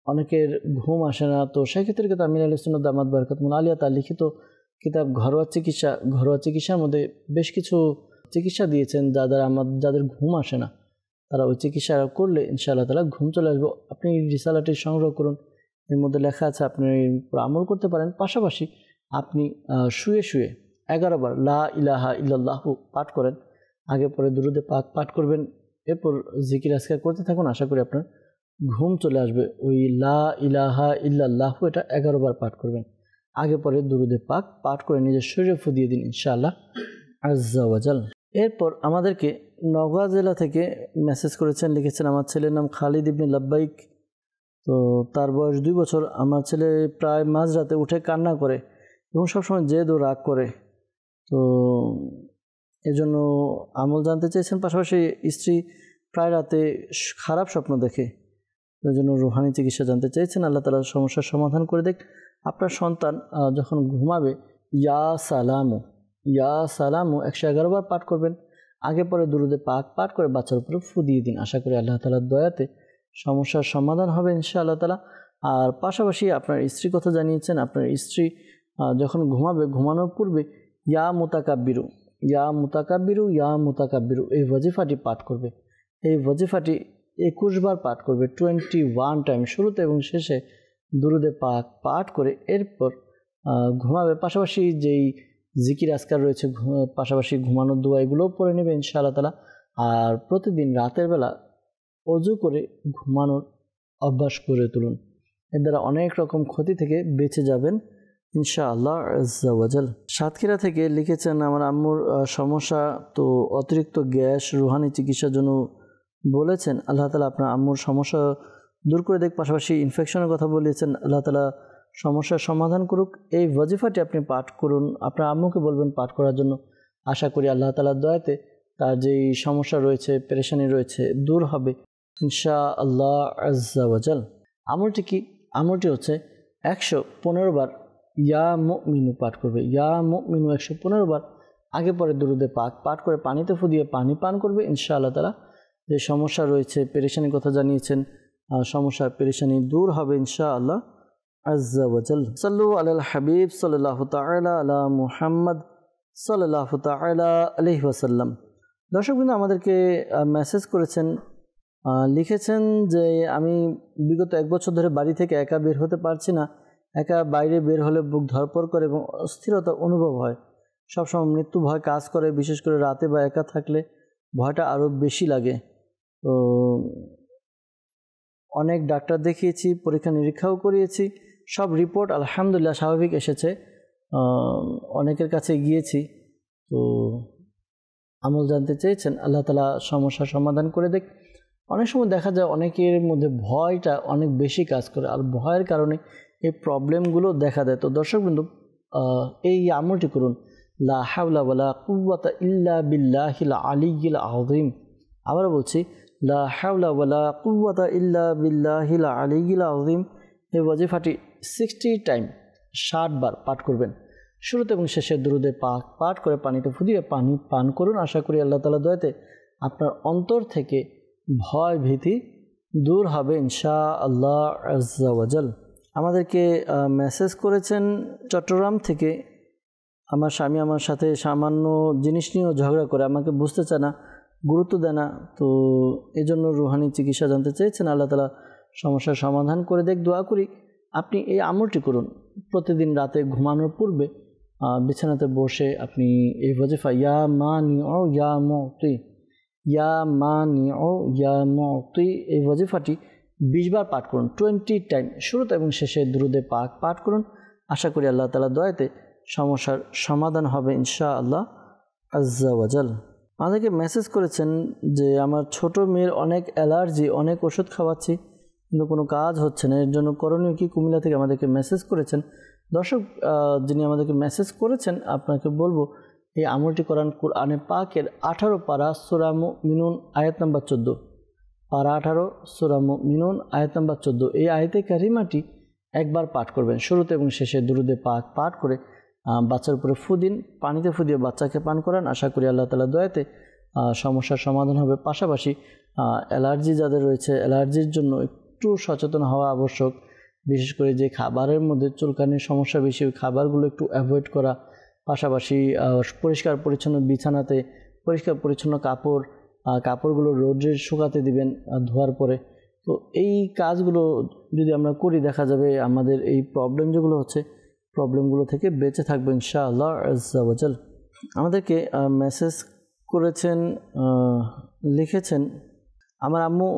অনেকের ঘুম আসে না, তো সেক্ষেত্রে কিন্তু আমির আহলে সুন্নাত দামাত বারাকাতুহুল আলিয়া তার লিখিত কিতাব ঘরোয়া চিকিৎসার মধ্যে বেশ কিছু চিকিৎসা দিয়েছেন যাদের ঘুম আসে না, তারা ওই চিকিৎসা করলে ইনশাআল্লাহ তাআলা ঘুম চলে আসবে। আপনি রিসালাটি সংগ্রহ করুন, এর মধ্যে লেখা আছে, আপনি আমল করতে পারেন। পাশাপাশি আপনি শুয়ে শুয়ে 11 বার লা ইলাহা ইল্লাল্লাহু পাঠ করেন, আগে পরে দুরুদে পাক পাঠ করবেন, এরপর জিকির আজকার করতে থাকুন। আশা করি আপনার ঘুম চলে আসবে। ওই লা ইলাহা ইল্লাল্লাহু এটা 11 বার পাঠ করবেন, আগে পরে দুরুদে পাক পাঠ করে নিজের শরীরে ফুদিয়ে দিন ইনশাআল্লাহ আজ্জা ওয়াজাল। এরপর আমাদেরকে নওগাঁ জেলা থেকে মেসেজ করেছেন, লিখেছেন আমার ছেলের নাম খালিদ ইবনে লাব্বাইক। তো তার বয়স 2 বছর। আমার ছেলে প্রায় মাঝরাতে উঠে কান্না করে এবং সবসময় জেদ ও রাগ করে। তো এজন্য আমল জানতে চেয়েছেন। পাশাপাশি স্ত্রী প্রায় রাতে খারাপ স্বপ্ন দেখে, এই জন্য রুহানি চিকিৎসা জানতে চেয়েছেন। আল্লাহ তাআলা সমস্যার সমাধান করে দেখ। আপনার সন্তান যখন ঘুমাবে ইয়া সালামু 111 বার পাঠ করবেন, আগে পরে দুরুদে পাক পাঠ করে বাচ্চার উপরে ফু দিয়ে দিন। আশা করি আল্লাহ তাআলার দয়াতে সমস্যার সমাধান হবে ইনশাআল্লাহ তাআলা। আর পাশাপাশি আপনার স্ত্রীর কথা জানিয়েছেন, আপনার স্ত্রী যখন ঘুমাবে, ঘুমানোর পূর্বে ইয়া মুতাকাব্বিরু এই ওয়াজিফাটি পাঠ করবে। এই ওয়াজিফাটি 21 বার পাঠ করবে, 21 টাইম, শুরুতে এবং শেষে দুরুদে পাক পাঠ করে এরপর ঘুমাবে। পাশাপাশি যেই জিকির আজকার রয়েছে, পাশাপাশি ঘুমানোর দোয়া, এগুলোও পড়ে নেবে ইনশাআল্লাহ তাআলা। আর প্রতিদিন রাতের বেলা অজু করে ঘুমানোর অভ্যাস করে তুলুন, এর দ্বারা অনেক রকম ক্ষতি থেকে বেঁচে যাবেন ইনশাআল্লাহ আজ্জা ওয়াজাল। সাতক্ষীরা থেকে লিখেছেন আমার আম্মুর সমস্যা, তো অতিরিক্ত গ্যাস, রুহানি চিকিৎসার জন্য বলেছেন। আল্লাহ তাআলা আপনার আম্মুর সমস্যা দূর করে দেখ। পাশাপাশি ইনফেকশনের কথা বলেছেন, আল্লাহ তাআলা সমস্যার সমাধান করুক। এই ওয়াজিফাটি আপনি পাঠ করুন, আপনার আম্মুকে বলবেন পাঠ করার জন্য। আশা করি আল্লাহ তাআলার দয়াতে তার যেই সমস্যা রয়েছে, পেরেশানি রয়েছে, দূর হবে ইনশাআল্লাহ আজ্জা ওয়াজাল। আমলটি কি? আমলটি হচ্ছে 115 বার ইয়া মুমিনু পাঠ করবে। ইয়া মুমিনু 115 বার, আগে পরে দুরুদে পাক পাঠ করে পানিতে ফুদিয়ে পানি পান করবে ইনশাআল্লাহ তাআলা। যে সমস্যা রয়েছে, পেরেশানির কথা জানিয়েছেন, সমস্যা পেরেশানি দূর হবে ইনশাআল্লাহ আজ্জা ওয়াজাল। সাল্লু আলাল হাবিব সাল্লাল্লাহু তাআলা আলা মুহাম্মদ সাল্লাল্লাহু তাআলা আলাইহি ওয়াসাল্লাম। দর্শকবৃন্দ আমাদেরকে মেসেজ করেছেন, লিখেছেন যে আমি বিগত 1 বছর ধরে বাড়ি থেকে একা বের হতে পারছি না। একা বাইরে বের হলে বুক ধড়ফড় করে এবং অস্থিরতা অনুভব হয়। সবসময় মৃত্যু ভয় কাজ করে, বিশেষ করে রাতে বা একা থাকলে ভয়টা আরও বেশি লাগে। তো অনেক ডাক্তার দেখিয়েছি, পরীক্ষা নিরীক্ষাও করিয়েছি, সব রিপোর্ট আলহামদুলিল্লাহ স্বাভাবিক এসেছে। অনেকের কাছে গিয়েছি, তো আমল জানতে চেয়েছেন, আল্লাহ তাআলা সমস্যার সমাধান করে দেখ। অনেক সময় দেখা যায় অনেকের মধ্যে ভয়টা অনেক বেশি কাজ করে, আর ভয়ের কারণে এই প্রবলেমগুলো দেখা দেয়। তো দর্শকবৃন্দ এই আমলটি করুন, লা হাওলা ওয়ালা কুওয়াতা ইল্লা বিল্লাহিল আলিয়্যিল আযীম। আবার বলছি, লা হাওলা ওয়ালা কুওয়াতা ইল্লা বিল্লাহিল আলিয়্যিল আযীম। এই ওয়াজিফাটি 60 টাইম 60 বার পাঠ করবেন, শুরুতে এবং শেষে দুরুদে পাক পাঠ করে পানিতে ফুদিয়ে পানি পান করুন। আশা করি আল্লাহ তাআলার দয়াতে আপনার অন্তর থেকে ভয় ভীতি দূর হবে ইনশাআল্লাহ আজ্জা ওয়াজাল। আমাদেরকে মেসেজ করেছেন চট্টগ্রাম থেকে, আমার স্বামী আমার সাথে সামান্য জিনিস নিয়েও ঝগড়া করে, আমাকে বুঝতে চায় না, গুরুত্ব দেয় না। তো এই জন্য রুহানি চিকিৎসা জানতে চেয়েছেন। আল্লাহ তাআলা সমস্যার সমাধান করে দেখ। দোয়া করি আপনি এই আমলটি করুন। প্রতিদিন রাতে ঘুমানোর পূর্বে বিছানাতে বসে আপনি এই ওয়াজিফা ইয়া মানিউ ইয়া মুতি, ইয়া মানিউ ইয়া মুতি, এই ওয়াজিফাটি 20 বার পাঠ করুন। 20 টাইম শুরুতে এবং শেষে দুরুদে পাক পাঠ করুন। আশা করি আল্লাহ তাআলা দয়াতে সমস্যার সমাধান হবে ইনশাআল্লাহ আজ্জা ওয়াজাল। আমাদেরকে মেসেজ করেছেন যে আমার ছোট মেয়ের অনেক অ্যালার্জি, অনেক ওষুধ খাওয়াচ্ছি কিন্তু কোনো কাজ হচ্ছে না, এর জন্য করণীয় কি? কুমিল্লা থেকে আমাদেরকে মেসেজ করেছেন। দর্শক, যিনি আমাদেরকে মেসেজ করেছেন আপনাকে বলবো এই আমলটি করান কুরআনে পাকের 18 পারা সূরা মুমিনুন আয়াত নাম্বার 14, পারা 18 সূরা মুমিনুন আয়াত নাম্বার 14, এই আয়াতে কারিমাটি একবার পাঠ করবেন। শুরুতে এবং শেষে দুরুদে পাক পাঠ করে বাচ্চার উপরে ফু দিন, পানিতে ফু দিয়ে বাচ্চাকে পান করান। আশা করি আল্লাহ তাআলা দয়াতে সমস্যার সমাধান হবে। পাশাপাশি অ্যালার্জি যাদের রয়েছে, অ্যালার্জির জন্য একটু সচেতন হওয়া আবশ্যক। বিশেষ করে যে খাবারের মধ্যে চুলকানির সমস্যা বেশি, ওই খাবারগুলো একটু অ্যাভয়েড করা। পাশাপাশি পরিষ্কার পরিচ্ছন্ন বিছানাতে পরিষ্কার পরিচ্ছন্ন কাপড়গুলো রোদে শুকাতে দিবেন ধোয়ার পরে। তো এই কাজগুলো যদি আমরা করি দেখা যাবে আমাদের এই প্রবলেম যেগুলো হচ্ছে প্রবলেমগুলো থেকে বেঁচে থাকবো ইনশাআল্লাহ আজ্জা ওয়াজাল। আমাদেরকে মেসেজ করেছেন, লিখেছেন আমার আম্মু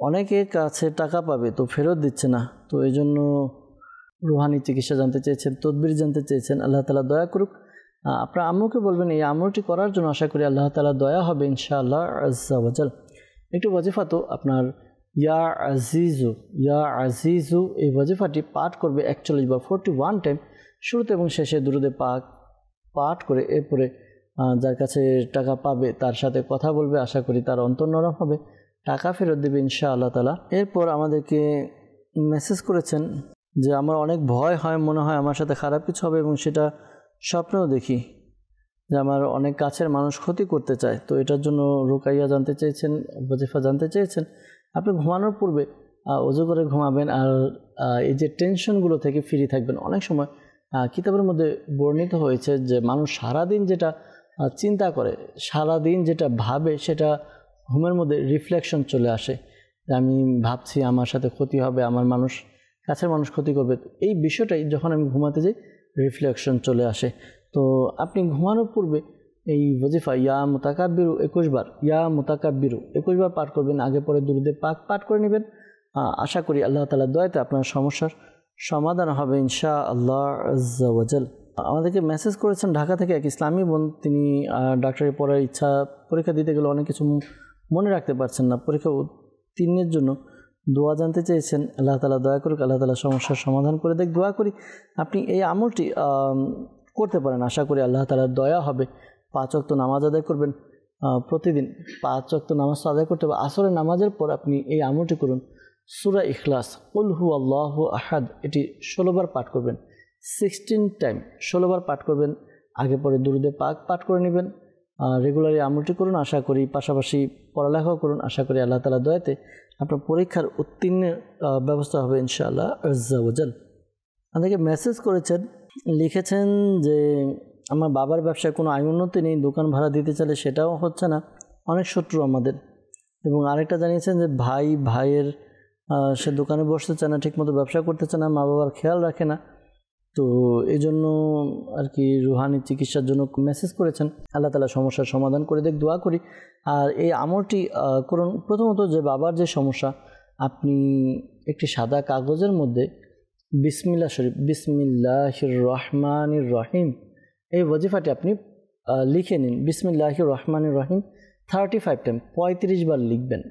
অনেকের কাছে টাকা পাবে তো ফেরত দিচ্ছে না, তো এই জন্য রুহানি চিকিৎসা জানতে চেয়েছেন, তদবির জানতে চেয়েছেন। আল্লাহ তাআলা দয়া করুক। আপনার আম্মুকে বলবেন এই আমলটি করার জন্য। আশা করি আল্লাহ তাআলা দয়া হবে ইনশাআল্লাহ আজ্জা ওয়াজাল। একটু ওয়াজিফা তো আপনার ইয়া আজিজু, ইয়া আজিজু, এই ওয়াজিফাটি পাঠ করবে 41 বার 41 টাইম শুরুতে এবং শেষে দুরুদে পাক পাঠ করে এরপরে যার কাছে টাকা পাবে তার সাথে কথা বলবে। আশা করি তার অন্তর নরম হবে, টাকা ফেরত দেবে ইনশাআল্লাহ তাআলা। এরপর আমাদেরকে মেসেজ করেছেন যে আমার অনেক ভয় হয়, মনে হয় আমার সাথে খারাপ কিছু হবে এবং সেটা স্বপ্নেও দেখি যে আমার অনেক কাছের মানুষ ক্ষতি করতে চায়। তো এটার জন্য রুকাইয়া জানতে চেয়েছেন, ওয়াজিফা জানতে চেয়েছেন। আপনি ঘুমানোর পূর্বে ওযু করে ঘুমাবেন আর এই যে টেনশনগুলো থেকে ফ্রি থাকবেন। অনেক সময় কিতাবের মধ্যে বর্ণিত হয়েছে যে মানুষ সারাদিন যেটা চিন্তা করে, সারাদিন যেটা ভাবে সেটা ঘুমের মধ্যে রিফ্লেকশন চলে আসে। যে আমি ভাবছি আমার সাথে ক্ষতি হবে, আমার কাছের মানুষ ক্ষতি করবে। এই বিষয়টাই যখন আমি ঘুমাতে যাই রিফ্লেকশন চলে আসে। তো আপনি ঘুমানোর পূর্বে এই ওয়াজিফা ইয়া মুতাকাব্বিরু 21 বার, ইয়া মুতাকাব্বিরু 21 বার পাঠ করবেন। আগে পরে দুরুদে পাক পাঠ করে নেবেন। আশা করি আল্লাহ তাআলা দয়াতে আপনার সমস্যার সমাধান হবে ইনশাআল্লাহ আজ্জা ওয়াজাল। আমাদেরকে মেসেজ করেছেন ঢাকা থেকে এক ইসলামী বোন। তিনি ডাক্তারি পড়ার ইচ্ছা, পরীক্ষা দিতে গেলে অনেক কিছু মনে রাখতে পারছেন না, পরীক্ষা উত্তীর্ণের জন্য দোয়া জানতে চেয়েছেন। আল্লাহ তাআলা দয়া করুক, আল্লাহ তাআলা সমস্যার সমাধান করে দেখ। দোয়া করি আপনি এই আমলটি করতে পারেন। আশা করি আল্লাহ তাআলার দয়া হবে। 5 ওয়াক্ত নামাজ আদায় করবেন, প্রতিদিন 5 ওয়াক্ত নামাজ আদায় করতে হবে। আসরের নামাজের পর আপনি এই আমলটি করুন। সূরা ইখলাস কুল হুয়াল্লাহু আহাদ এটি 16 বার পাঠ করবেন, 16 টাইম 16 বার পাঠ করবেন। আগে পরে দুরুদে পাক পাঠ করে নেবেন। রেগুলারলি আমলটি করুন। আশা করি পাশাপাশি পড়ালেখাও করুন। আশা করি আল্লাহ তাআলা দয়াতে আপনার পরীক্ষার উত্তীর্ণের ব্যবস্থা হবে ইনশাআল্লাহ আজ্জা ওয়াজাল। আমাদেরকে মেসেজ করেছেন, লিখেছেন যে আমার বাবার ব্যবসায় কোনো আয় উন্নতি নেই, দোকান ভাড়া দিতে চাইলে সেটাও হচ্ছে না, অনেক শত্রু আমাদের। এবং আরেকটা জানিয়েছেন যে ভাইয়ের সে দোকানে বসতে চায় না, ঠিকমতো ব্যবসা করতে চায় না, মা বাবার খেয়াল রাখে না। তো এই জন্য আর কি রুহানি চিকিৎসার জন্য মেসেজ করেছেন। আল্লাহ তাআলা সমস্যার সমাধান করে দেখ, দোয়া করি। আর এই আমলটি করুন। প্রথমত যে বাবার যে সমস্যা, আপনি একটি সাদা কাগজের মধ্যে বিসমিল্লাহ শরীফ, বিসমিল্লাহির রহমানির রহিম, এই ওয়াজিফাটি আপনি লিখে নিন। বিসমিল্লাহির রহমানির রহিম 35 টাইম 35 বার লিখবেন।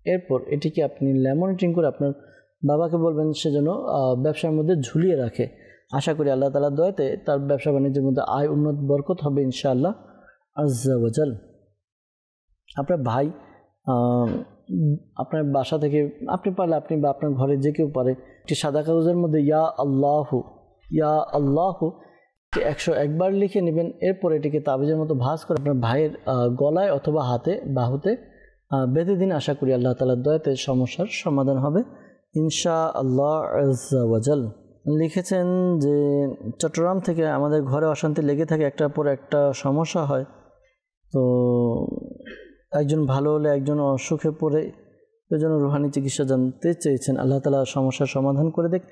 এরপর এটিকে আপনি ল্যামিনেটিং করে আপনার বাবাকে বলবেন সে যেন ব্যবসার মধ্যে ঝুলিয়ে রাখে। আশা করি আল্লাহ তাআলার দয়াতে তার ব্যবসা বাণিজ্যের মধ্যে আয় উন্নত বরকত হবে ইনশাআল্লাহ আজ্জা ওয়াজাল। আপনার ভাই আপনার বাসা থেকে আপনি পারলে আপনি বা আপনার ঘরে যে কেউ পারে একটি সাদা কাগজের মধ্যে ইয়া আল্লাহু 101 বার লিখে নেবেন। এরপর এটিকে তাবিজের মতো ভাঁজ করে আপনার ভাইয়ের গলায় অথবা হাতে বাহুতে বেঁধে দিন। আশা করি আল্লাহ তাআলার দয়াতে সমস্যার সমাধান হবে ইনশাআল্লাহ আজ্জা ওয়াজাল। লিখেছেন যে চট্টগ্রাম থেকে আমাদের ঘরে অশান্তি লেগে থাকে, একটার পর একটা সমস্যা হয়। তো একজন ভালো হলে একজন অসুখে পড়ে, এই জন্য রুহানি চিকিৎসা জানতে চেয়েছেন। আল্লাহ তাআলা সমস্যার সমাধান করে দেখ।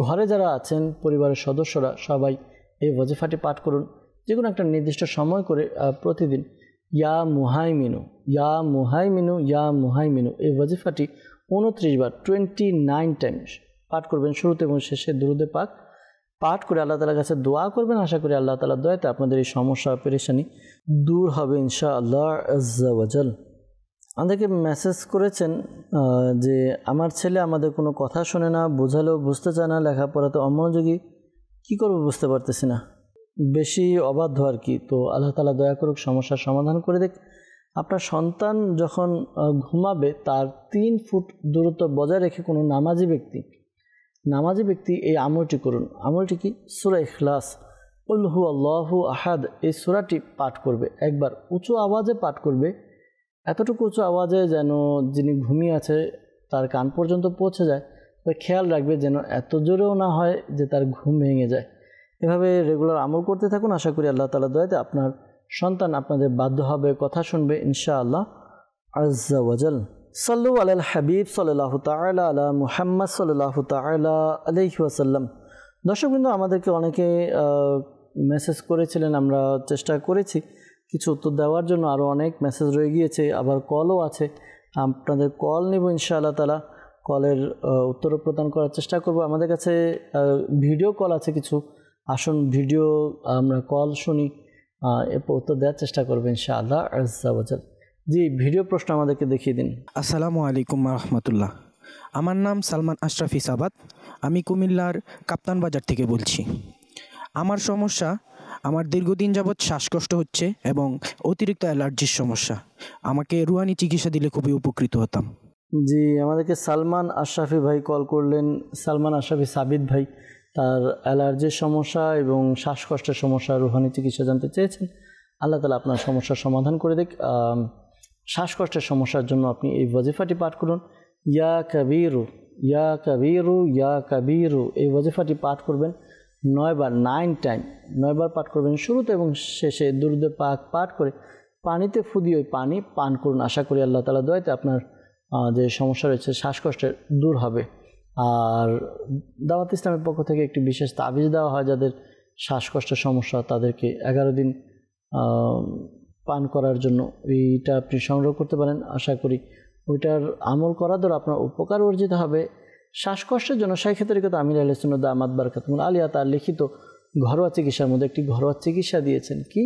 ঘরে যারা আছেন পরিবারের সদস্যরা সবাই এই ওয়াজিফাটি পাঠ করুন, যে কোনো একটা নির্দিষ্ট সময় করে প্রতিদিন ইয়া মুহাইমিনু ইয়া মুহাইমিনু ইয়া মুহাইমিনু এই ওয়াজিফাটি 29 বার 29 টাইমস পাঠ করবেন। শুরুতে এবং শেষে দুরুদে পাক পাঠ করে আল্লাহ তাআলার কাছে দোয়া করবেন। আশা করি আল্লাহ তাআলার দয়াতে আপনাদের এই সমস্যা পেরেশানি দূর হবে ইনশাআল্লাহ আজ্জা ওয়াজাল। আমাদেরকে মেসেজ করেছেন যে আমার ছেলে আমাদের কোনো কথা শোনে না, বোঝালেও বুঝতে চায় না, লেখাপড়াতে অমনোযোগী, কী করবো বুঝতে পারতেছি না, বেশি অবাধ্য আর কি। তো আল্লাহ তাআলা দয়া করুক, সমস্যার সমাধান করে দেখ। আপনার সন্তান যখন ঘুমাবে তার 3 ফুট দূরত্ব বজায় রেখে কোনো নামাজি ব্যক্তি এই আমলটি করুন। আমলটি কি? সূরা ইখলাস কুল হু আল্লাহু আহাদ এই সূরাটি পাঠ করবে, একবার উঁচু আওয়াজে পাঠ করবে, এতটুকু উঁচু আওয়াজে যেন যিনি ঘুমিয়ে আছে তার কান পর্যন্ত পৌঁছে যায়। তবে খেয়াল রাখবে যেন এত জোরেও না হয় যে তার ঘুম ভেঙে যায়। এভাবে রেগুলার আমল করতে থাকুন। আশা করি আল্লাহ তাআলার দয়াতে আপনার সন্তান আপনাদের বাধ্য হবে, কথা শুনবে ইনশাআল্লাহ আজ্জা ওয়াজাল। সাল্লু আলাল হাবিব সাল্লাল্লাহু তাআলা আলা মুহাম্মদ সাল্লাল্লাহু তাআলা আলাইহি ওয়াসাল্লাম। দর্শকবৃন্দ, আমাদেরকে অনেকে মেসেজ করেছিলেন, আমরা চেষ্টা করেছি কিছু উত্তর দেওয়ার জন্য, আরও অনেক মেসেজ রয়ে গিয়েছে, আবার কলও আছে। আপনাদের কল নেব ইনশাআল্লাহ তাআলা, কলের উত্তরও প্রদান করার চেষ্টা করব। আমাদের কাছে ভিডিও কল আছে কিছু, আসুন ভিডিও আমরা কল শুনি, এরপর উত্তর দেওয়ার চেষ্টা করবো ইনশাআল্লাহ আজ্জা ওয়াজাল। জি, ভিডিও প্রশ্ন আমাদেরকে দেখিয়ে দিন। আসসালামু আলাইকুম রহমতুল্লাহ। আমার নাম সালমান আশরাফি সাবাত, আমি কুমিল্লার কাপ্তান বাজার থেকে বলছি। আমার সমস্যা, আমার দীর্ঘদিন যাবৎ শ্বাসকষ্ট হচ্ছে এবং অতিরিক্ত অ্যালার্জির সমস্যা। আমাকে রুহানি চিকিৎসা দিলে খুবই উপকৃত হতাম। জি, আমাদেরকে সালমান আশরাফি ভাই কল করলেন। সালমান আশরাফি সাবিত ভাই তার অ্যালার্জির সমস্যা এবং শ্বাসকষ্টের সমস্যা, রুহানি চিকিৎসা জানতে চেয়েছেন। আল্লাহ তাআলা আপনার সমস্যার সমাধান করে দেখ। শ্বাসকষ্টের সমস্যার জন্য আপনি এই ওয়াজিফাটি পাঠ করুন, ইয়া কাবীরু ইয়া কাবীরু ইয়া কাবীরু এই ওয়াজিফাটি পাঠ করবেন 9 বার 9 টাইম 9 বার পাঠ করবেন। শুরুতে এবং শেষে দুরূদে পাক পাঠ করে পানিতে ফু দিয়ে ওই পানি পান করুন। আশা করি আল্লাহ তাআলা দয়াতে আপনার যে সমস্যা রয়েছে শ্বাসকষ্টের দূর হবে। আর দাওয়াত ইসলামের পক্ষ থেকে একটি বিশেষ তাবিজ দেওয়া হয়, যাদের শ্বাসকষ্টের সমস্যা তাদেরকে 11 দিন পান করার জন্য এইটা আপনি সংগ্রহ করতে পারেন। আশা করি ওইটার আমল করার দ্বারা আপনার উপকার অর্জিত হবে। শ্বাসকষ্টের জন্য শাইখে তরিকত আমির আহলে সুন্নাত দামাত বারাকাতুহুল আলিয়া তার লিখিত ঘরোয়া চিকিৎসার মধ্যে একটি ঘরোয়া চিকিৎসা দিয়েছেন কি,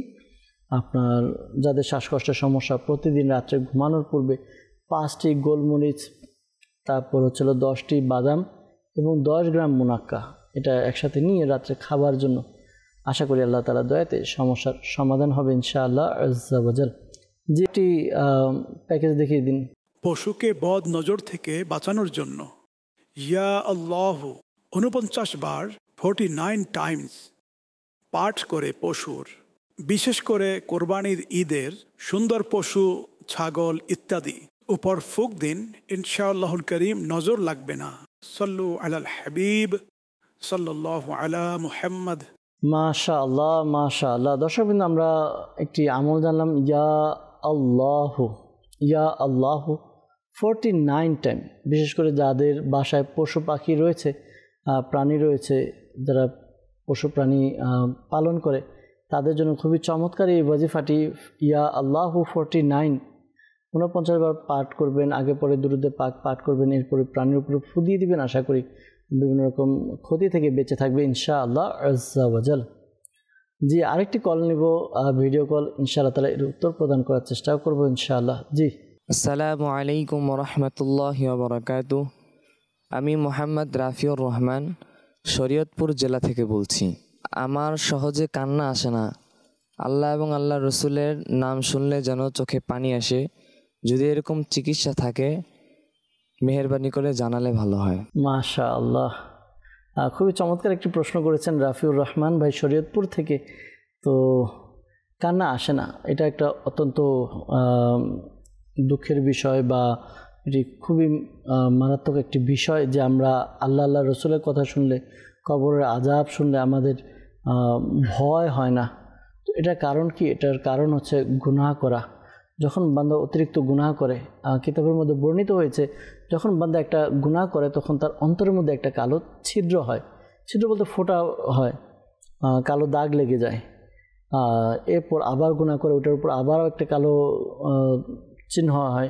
আপনার যাদের শ্বাসকষ্টের সমস্যা প্রতিদিন রাত্রে ঘুমানোর পূর্বে 5টি গোলমরিচ, তারপর হচ্ছিল 10টি বাদাম এবং 10 গ্রাম মুনাক্কা, এটা একসাথে নিয়ে রাত্রে খাবার জন্য। আশা করি আল্লাহ তাআলার দয়াতে সমস্যার সমাধান হবে ইনশাআল্লাহ আজ্জা ওয়াজাল। যেটি প্যাকেজ দেখিয়ে দিন। পশুকে বদ নজর থেকে বাঁচানোর জন্য ইয়া আল্লাহ 49 বার 49 টাইমস পাঠ করে পশুর, বিশেষ করে কোরবানির ঈদের সুন্দর পশু, ছাগল ইত্যাদি উপর ফুক দিন, ইনশাআল্লাহুল করিম নজর লাগবে না। সাল্লু আলাল হাবিব সাল্লাল্লাহু আলা মুহাম্মদ। মাশাআল্লাহ মাশাআল্লাহ। দর্শকবৃন্দ, আমরা একটি আমল জানলাম, ইয়া আল্লাহু 49 টাইম। বিশেষ করে যাদের বাসায় পশু পাখি রয়েছে, প্রাণী রয়েছে, যারা পশু প্রাণী পালন করে, তাদের জন্য খুবই চমৎকার এই ওয়াজিফাটি ইয়া আল্লাহু 49 বার পাঠ করবেন। আগে পরে দুরূদে পাক পাঠ করবেন, এরপরে প্রাণীর উপরে ফু দিয়ে দিবেন। আশা করি বিভিন্ন রকম ক্ষতি থেকে বেঁচে থাকবে ইনশাআল্লাহ আজ্জা ওয়াজাল। জি, আরেকটি কল নিব, ভিডিও কল, ইনশাআল্লাহ তাআলা এর উত্তর প্রদান করার চেষ্টাও করব ইনশাআল্লাহ। জি, আসসালামু আলাইকুম রহমতুল্লাহি ওয়া বারাকাতুহু। আমি মোহাম্মদ রাফিউর রহমান শরীয়তপুর জেলা থেকে বলছি। আমার সহজে কান্না আসে না, আল্লাহ এবং আল্লাহ রসুলের নাম শুনলে যেন চোখে পানি আসে। যদি এরকম চিকিৎসা থাকে মেহেরবানি করে জানালে ভালো হয়। মাশাআল্লাহ, খুবই চমৎকার একটি প্রশ্ন করেছেন রাফিউর রহমান ভাই শরীয়তপুর থেকে। তো কান্না আসে না, এটা একটা অত্যন্ত দুঃখের বিষয়, বা এটি খুবই মারাত্মক একটি বিষয় যে আমরা আল্লাহ রসুলের কথা শুনলে, কবরের আযাব শুনলে আমাদের ভয় হয় না। তো এটার কারণ কি? এটার কারণ হচ্ছে গুনাহ করা। যখন বান্দা অতিরিক্ত গুনাহ করে, কিতাবের মধ্যে বর্ণিত হয়েছে যখন বান্দা একটা গুনাহ করে তখন তার অন্তরের মধ্যে একটা কালো ছিদ্র হয়, ছিদ্র বলতে ফোঁটা হয়, কালো দাগ লেগে যায়। এরপর আবার গুনাহ করে, ওটার উপর আবারও একটা কালো চিহ্ন হয়,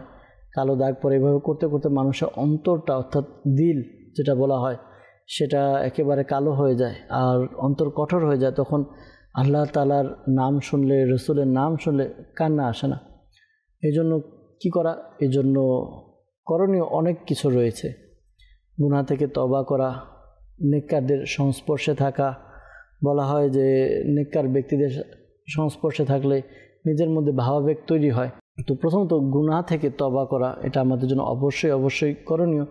কালো দাগ পরে। এভাবে করতে করতে মানুষের অন্তরটা অর্থাৎ দিল যেটা বলা হয় সেটা একেবারে কালো হয়ে যায় আর অন্তর কঠোর হয়ে যায়। তখন আল্লাহ তাআলার নাম শুনলে, রসুলের নাম শুনলে কান্না আসে না। এই জন্য কী করা, এই জন্য করণীয় অনেক কিছু রয়েছে। গুনাহ থেকে তওবা করা, নেককারদের সংস্পর্শে থাকা। বলা হয় যে নেককার ব্যক্তিদের সংস্পর্শে থাকলে নিজের মধ্যে ভাবাবেগ তৈরি হয়। তো প্রথমত গুনাহ থেকে তওবা করা, এটা আমাদের জন্য অবশ্যই অবশ্যই করণীয়।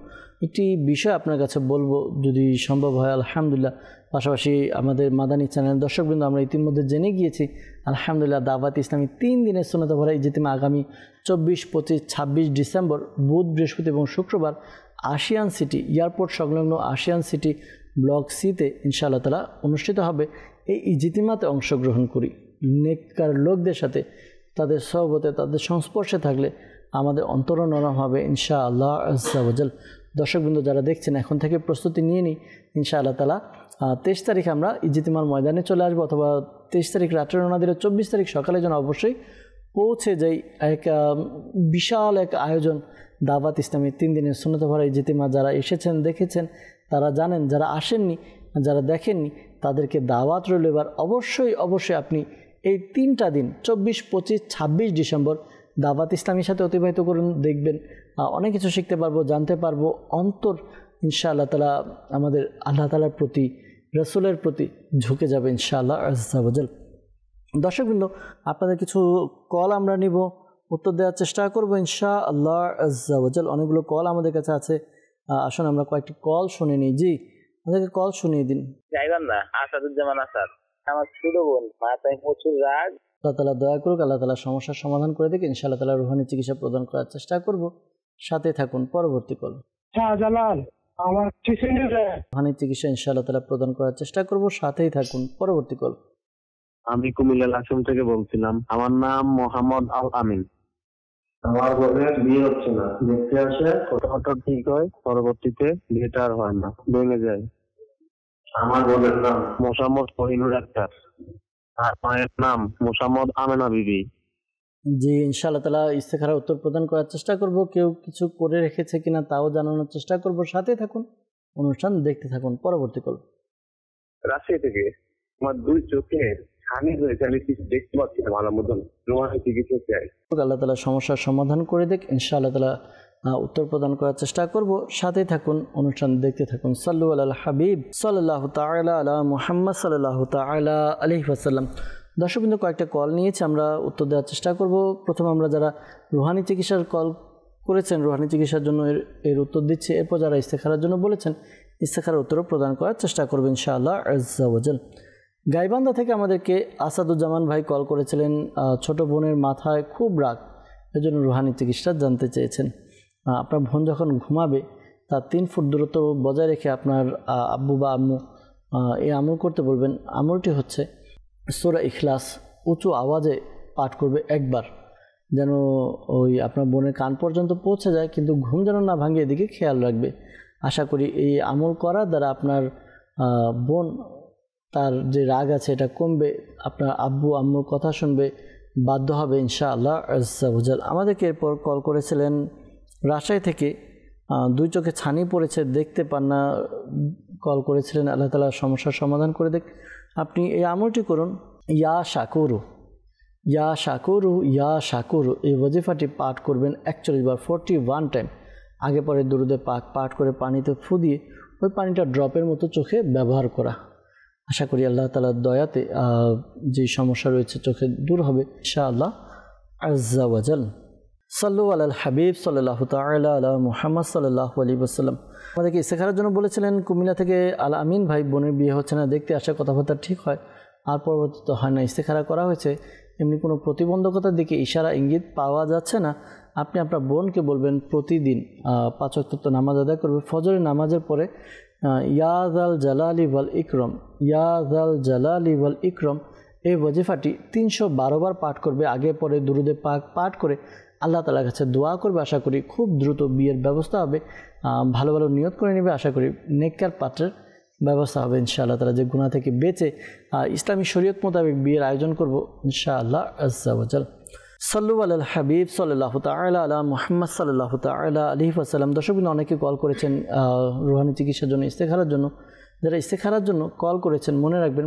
একটি বিষয় আপনার কাছে বলবো যদি সম্ভব হয়, আলহামদুলিল্লাহ। পাশাপাশি আমাদের মাদানী চ্যানেল দর্শকবৃন্দ, আমরা ইতিমধ্যে জেনে গিয়েছি আলহামদুলিল্লাহ দাওয়াত ইসলামী 3 দিনের সুন্নাত ভরা ইজতিমা আগামী 24, 25, 26 ডিসেম্বর বুধ, বৃহস্পতি এবং শুক্রবার আশিয়ান সিটি এয়ারপোর্ট সংলগ্ন আশিয়ান সিটি ব্লক সিতে ইনশাআল্লাহ তাআলা অনুষ্ঠিত হবে। এই ইজতিমাতে অংশগ্রহণ করি, নেককার লোকদের সাথে তাদের সহবতে, তাদের সংস্পর্শে থাকলে আমাদের অন্তর নরম হবে ইনশাআল্লাহ আজ্জা ওয়াজাল। দর্শকবৃন্দ যারা দেখছেন এখন থেকে প্রস্তুতি নিয়ে নিই, ইনশাআল্লাহ তাআলা 23 তারিখ আমরা ইজতিমার ময়দানে চলে আসবো, অথবা 23 তারিখ রাত্রে রওনা দিলে 24 তারিখ সকালে যেন অবশ্যই পৌঁছে যাই। এক বিশাল এক আয়োজন দাওয়াত ইসলামী 3 দিনের সুন্নাত ভরা ইজতিমা। যারা এসেছেন দেখেছেন তারা জানেন, যারা আসেননি, যারা দেখেননি তাদেরকে দাওয়াত রইল। এবার অবশ্যই অবশ্যই আপনি এই 3টা দিন 24, 25, 26 ডিসেম্বর দাওয়াত ইসলামীর সাথে অতিবাহিত করুন। দেখবেন অনেক কিছু শিখতে পারবো, জানতে পারবো। অন্তর ইনশাআল্লাহ তাআলা আমাদের আল্লাহ তাআলার প্রতি, রসুলের প্রতি ঝুঁকে যাবে ইনশাআল্লাহ আজ্জা ওয়াজাল। দর্শকবৃন্দ, আপনাদের কিছু কল আমরা নিব, উত্তর দেওয়ার চেষ্টা করবো ইনশাআল্লাহ আজ্জা ওয়াজাল। অনেকগুলো কল আমাদের কাছে আছে, আসুন আমরা কয়েকটি কল শুনে নিই। জি, আমাদেরকে কল শুনিয়ে দিন। গাইবান্ধা আসাদুজ্জামান আসাদ, আমার ছোট বোন, মাথায় প্রচুর রাগ। আল্লাহ তাআলা দয়া করুক, আল্লাহ তাআলা সমস্যার সমাধান করে দিক। ইনশাআল্লাহ তাআলা রুহানি চিকিৎসা প্রদান করার চেষ্টা করব। সাথে থাকুন। পরবর্তী কল। শাহজালাল, আমার রুহানি চিকিৎসা ইনশাআল্লাহ তাআলা প্রদান করার চেষ্টা করব। সাথেই থাকুন। পরবর্তী কল। আমি কুমিল্লা লাকসাম থেকে বলছিলাম, আমার নাম মোহাম্মদ আল আমিন। আমার বোনের বিয়ে হচ্ছে না, দেখতে আসে, কথাটা ঠিক হয়, পরবর্তীতে বিয়েটা আর হয় না, ভেঙে যায়। আমার বোনের নাম মোসাম্মদ কোহিনুর আক্তার, আর মায়ের নাম মোসাম্মদ আমেনা বিবি। জি, ইনশাআল্লাহ তাআলা ইস্তেখারার উত্তর প্রদান করার চেষ্টা করব। কেউ কিছু করে রেখেছে কিনা তাও জানানোর চেষ্টা করব। সাথে থাকুন, অনুষ্ঠান দেখতে থাকুন। পরবর্তী কল। রাজশাহী থেকে আমার 2 চোখে ছানি হয়েছে, আমি কিছু দেখতে পাচ্ছি না ভালো মতন, রোহানি চিকিৎসা চাই। আল্লাহ তাআলা সমস্যার সমাধান করে দেখ। ইনশাআল্লাহ তাআলা উত্তর প্রদান করার চেষ্টা করব। সাথে থাকুন, অনুষ্ঠান দেখতে থাকুন। সাল্লু আলাল হাবিব সাল্লাল্লাহু তাআলা আলা মুহাম্মদ সাল্লাল্লাহু তাআলা আলাইহি ওয়াসাল্লাম। দর্শকবৃন্দ, কয়েকটা কল নিয়েছি, আমরা উত্তর দেওয়ার চেষ্টা করব। প্রথমে আমরা যারা রুহানি চিকিৎসার কল করেছেন, রুহানি চিকিৎসার জন্য এর উত্তর দিচ্ছি। এরপর যারা ইস্তেখারার জন্য বলেছেন, ইস্তেখারার উত্তরও প্রদান করার চেষ্টা করব ইনশাআল্লাহ আজ্জা ওয়াজাল। গাইবান্ধা থেকে আমাদেরকে আসাদুজ্জামান ভাই কল করেছিলেন। ছোট বোনের মাথায় খুব রাগ, এজন্য রুহানি চিকিৎসা জানতে চেয়েছেন। আপনার বোন যখন ঘুমাবে তার 3 ফুট দূরত্ব বজায় রেখে আপনার আব্বু বা আম্মু এই আমল করতে বলবেন। আমলটি হচ্ছে সূরা ইখলাস উঁচু আওয়াজে পাঠ করবে একবার, যেন ওই আপনার বোনের কান পর্যন্ত পৌঁছে যায়, কিন্তু ঘুম যেন না ভাঙে, এদিকে খেয়াল রাখবে। আশা করি এই আমল করার দ্বারা আপনার বোন, তার যে রাগ আছে এটা কমবে, আপনার আব্বু আম্মুর কথা শুনবে, বাধ্য হবে ইনশাআল্লাহ আজ্জা ওয়াজাল। আমাদেরকে এরপর কল করেছিলেন রাজশাহী থেকে, 2 চোখে ছানি পড়েছে, দেখতে পান না, কল করেছিলেন। আল্লাহ তাআলা সমস্যার সমাধান করে দেখ। আপনি এই আমলটি করুন, ইয়া শাকুরু, ইয়া শাকুরু, ইয়া শাকুরু। এই ওয়াজিফাটি পাঠ করবেন 41 বার, 41 টাইম। আগে পরে দুরুদে পাক পাঠ করে পানিতে ফু দিয়ে ওই পানিটা ড্রপের মতো চোখে ব্যবহার করা। আশা করি আল্লাহ তাআলার দয়াতে যে সমস্যা রয়েছে চোখে দূর হবে ইনশাআল্লাহ আজ্জা ওয়াজাল। সাল্লু আলাল হাবিব সাল্লাল্লাহু তাআলা আলা মুহাম্মদ সাল্লাল্লাহু আলাইহি ওয়াসাল্লাম। আমাদেরকে ইস্তেখারার জন্য বলেছিলেন কুমিল্লা থেকে আল আমিন ভাই, বোনের বিয়ে হচ্ছে না, দেখতে আসা, কথাবার্তা ঠিক হয়, আর পরবর্তীতে হয় না। ইস্তেখারা করা হয়েছে, এমনি কোনো প্রতিবন্ধকতার দিকে ইশারা ইঙ্গিত পাওয়া যাচ্ছে না। আপনি আপনার বোনকে বলবেন প্রতিদিন 5 ওয়াক্ত নামাজ আদায় করবে। ফজরের নামাজের পরে ইয়া যাল জালালি ওয়াল ইকরাম, ইয়া যাল জালালি ওয়াল ইকরাম এই ওয়াজিফাটি 312 বার পাঠ করবে, আগে পরে দুরুদে পাক পাঠ করে আল্লাহ তাআলার কাছে দোয়া করবে। আশা করি খুব দ্রুত বিয়ের ব্যবস্থা হবে। ভালো ভালো নিয়ত করে নেবে, আশা করি নেককার পাত্রের ব্যবস্থা হবে ইনশাআল্লাহ তাআলা। যে গুনাহ থেকে বেঁচে ইসলামী শরীয়ত মোতাবেক বিয়ের আয়োজন করব ইনশাআল্লাহ আজ্জা ওয়া জাল। সাল্লু আলাল হাবিব সাল্লাল্লাহু তাআলা আলা মুহাম্মদ সাল্লাল্লাহু তাআলা আলাইহি ওয়াসাল্লাম। দর্শকবৃন্দ, অনেকে কল করেছেন রুহানি চিকিৎসার জন্য, ইস্তেখারার জন্য। যারা ইস্তেখারার জন্য কল করেছেন মনে রাখবেন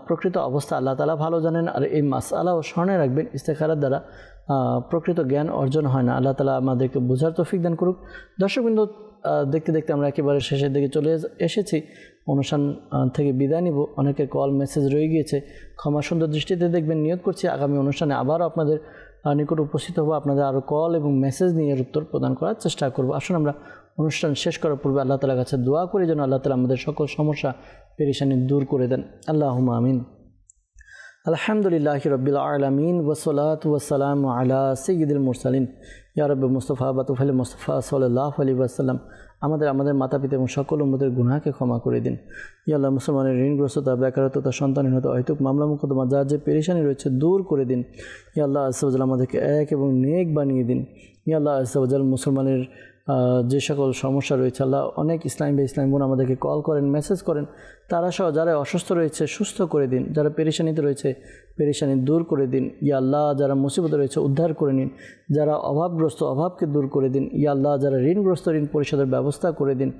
প্রকৃত অবস্থা আল্লাহ তাআলা ভালো জানেন। আর এই মাসআলাও স্মরণে রাখবেন, ইস্তেখারার দ্বারা প্রকৃত জ্ঞান অর্জন হয় না। আল্লাহ তাআলা আমাদেরকে বোঝার তৌফিক দান করুক। দর্শকবৃন্দ, দেখতে দেখতে আমরা একেবারে শেষের দিকে চলে এসেছি। অনুষ্ঠান থেকে বিদায় নিব। অনেকের কল মেসেজ রয়ে গিয়েছে, ক্ষমা সুন্দর দৃষ্টিতে দেখবেন। নিয়ত করছি আগামী অনুষ্ঠানে আবারও আপনাদের নিকট উপস্থিত হব, আপনাদের আরও কল এবং মেসেজ নিয়ে উত্তর প্রদান করার চেষ্টা করব। আসুন আমরা অনুষ্ঠান শেষ করার পূর্বে আল্লাহ তাআলার কাছে দোয়া করি যেন আল্লাহ তাআলা আমাদের সকল সমস্যা পেরেশানি দূর করে দেন। আল্লাহুম্মা আমিন। আলহামদুলিল্লাহি রাব্বিল আলামিন ওয়াসসালাতু ওয়াসসালামু আলা সাইয়্যিদিল মুরসালিন ইয়া রাব্বি মুস্তাফা বাতুফাল মুস্তাফা সাল্লাল্লাহু আলাইহি ওয়াসাল্লাম। আমাদের মাতা পিতা এবং সকল উম্মতের গুনাহকে ক্ষমা করে দিন। ইয়া আল্লাহ, মুসলমানের ঋণগ্রস্ততা, বেকারত্বতা, সন্তানহীনতা, অহেতুক মামলা মোকদ্দমা যা যে পেরেশানি রয়েছে দূর করে দিন। ইয়া আল্লাহ আজ্জা ওয়া জাল, আমাদেরকে এক এবং নেক বানিয়ে দিন। ইয়া আল্লাহ আজ্জা ওয়া জাল, মুসলমানের যে সকল সমস্যা রয়েছে আল্লাহ, অনেক ইসলাম বোন আমাদেরকে কল করেন, মেসেজ করেন, তারা সহ যারা অসুস্থ রয়েছে সুস্থ করে দিন, যারা পেরেশানিতে রয়েছে পেরেশানি দূর করে দিন। ইয়া আল্লাহ, যারা মুসিবতে রয়েছে উদ্ধার করে নিন, যারা অভাবগ্রস্ত অভাবকে দূর করে দিন। ইয়া আল্লাহ, যারা ঋণগ্রস্ত ঋণ পরিশোধের ব্যবস্থা করে দিন।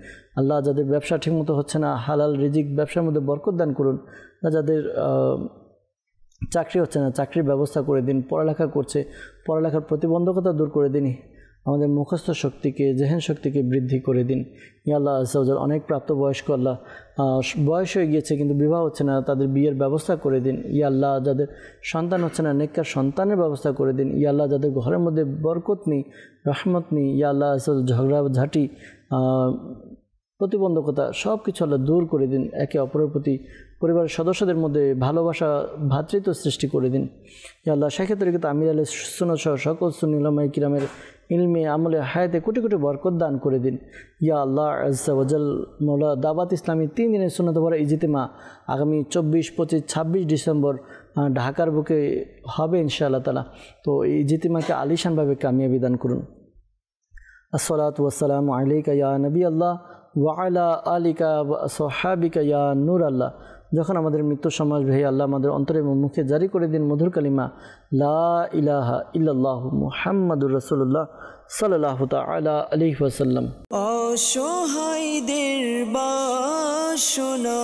আল্লাহ, যাদের ব্যবসা ঠিকমতো হচ্ছে না হালাল রিজিক ব্যবসার মধ্যে বরকত দান করুন। যাদের চাকরি হচ্ছে না চাকরির ব্যবস্থা করে দিন। পড়ালেখা করছে পড়ালেখার প্রতিবন্ধকতা দূর করে দিন। আমাদের মুখস্থ শক্তিকে, জেহেন শক্তিকে বৃদ্ধি করে দিন। ইয়া আল্লাহ আজ্জা ওয়া জাল, অনেক প্রাপ্তবয়স্ক আল্লাহ বয়স হয়ে গিয়েছে কিন্তু বিবাহ হচ্ছে না, তাদের বিয়ের ব্যবস্থা করে দিন। ইয়া আল্লাহ, যাদের সন্তান হচ্ছে না নেককার সন্তানের ব্যবস্থা করে দিন। ইয়া আল্লাহ, যাদের ঘরের মধ্যে বরকত নেই, রহমত নেই, ইয়া আল্লাহ ঝগড়া ঝাঁটি প্রতিবন্ধকতা সব কিছু আল্লাহ দূর করে দিন। একে অপরের প্রতি পরিবারের সদস্যদের মধ্যে ভালোবাসা ভ্রাতৃত্ব সৃষ্টি করে দিন। ইয়া আল্লাহ, সেক্ষেত্রে কিন্তু আমির আলী সুন্নাত সহ সকল সুন্নি উলামায়ে কিরামের ইলমে আমলে হায়াতে কোটি কোটি বরকত দান করে দিন। ইয়া আল্লাহ আজ্জা ওয়া জাল, মওলা দাওয়াত ইসলামী 3 দিনের সুন্নাত ভরা ইজতিমা আগামী 24, 25, 26 ডিসেম্বর ঢাকার বুকে হবে ইনশাআল্লাহ তাআলা। তো এই ইজতিমাকে আলিশানভাবে কামিয়াবি দান করুন। আসসালাতু ওয়াসসালামু আলাইকা ইয়া নবী আল্লাহ ওয়া আলা আলিকা ওয়া আসহাবিকা ইয়া নূর আল্লাহ। যখন আমাদের মৃত্যু সমাজ ভেহে আল্লাহ আমাদের অন্তরে মুখে জারি করে দিন মধুর কালিমা লা ইলাহা ইল্লাল্লাহু মুহাম্মাদুর রাসূলুল্লাহ সাল্লাল্লাহু তাআলা আলাইহি ওয়াসাল্লাম। অসহায়দের বাসনা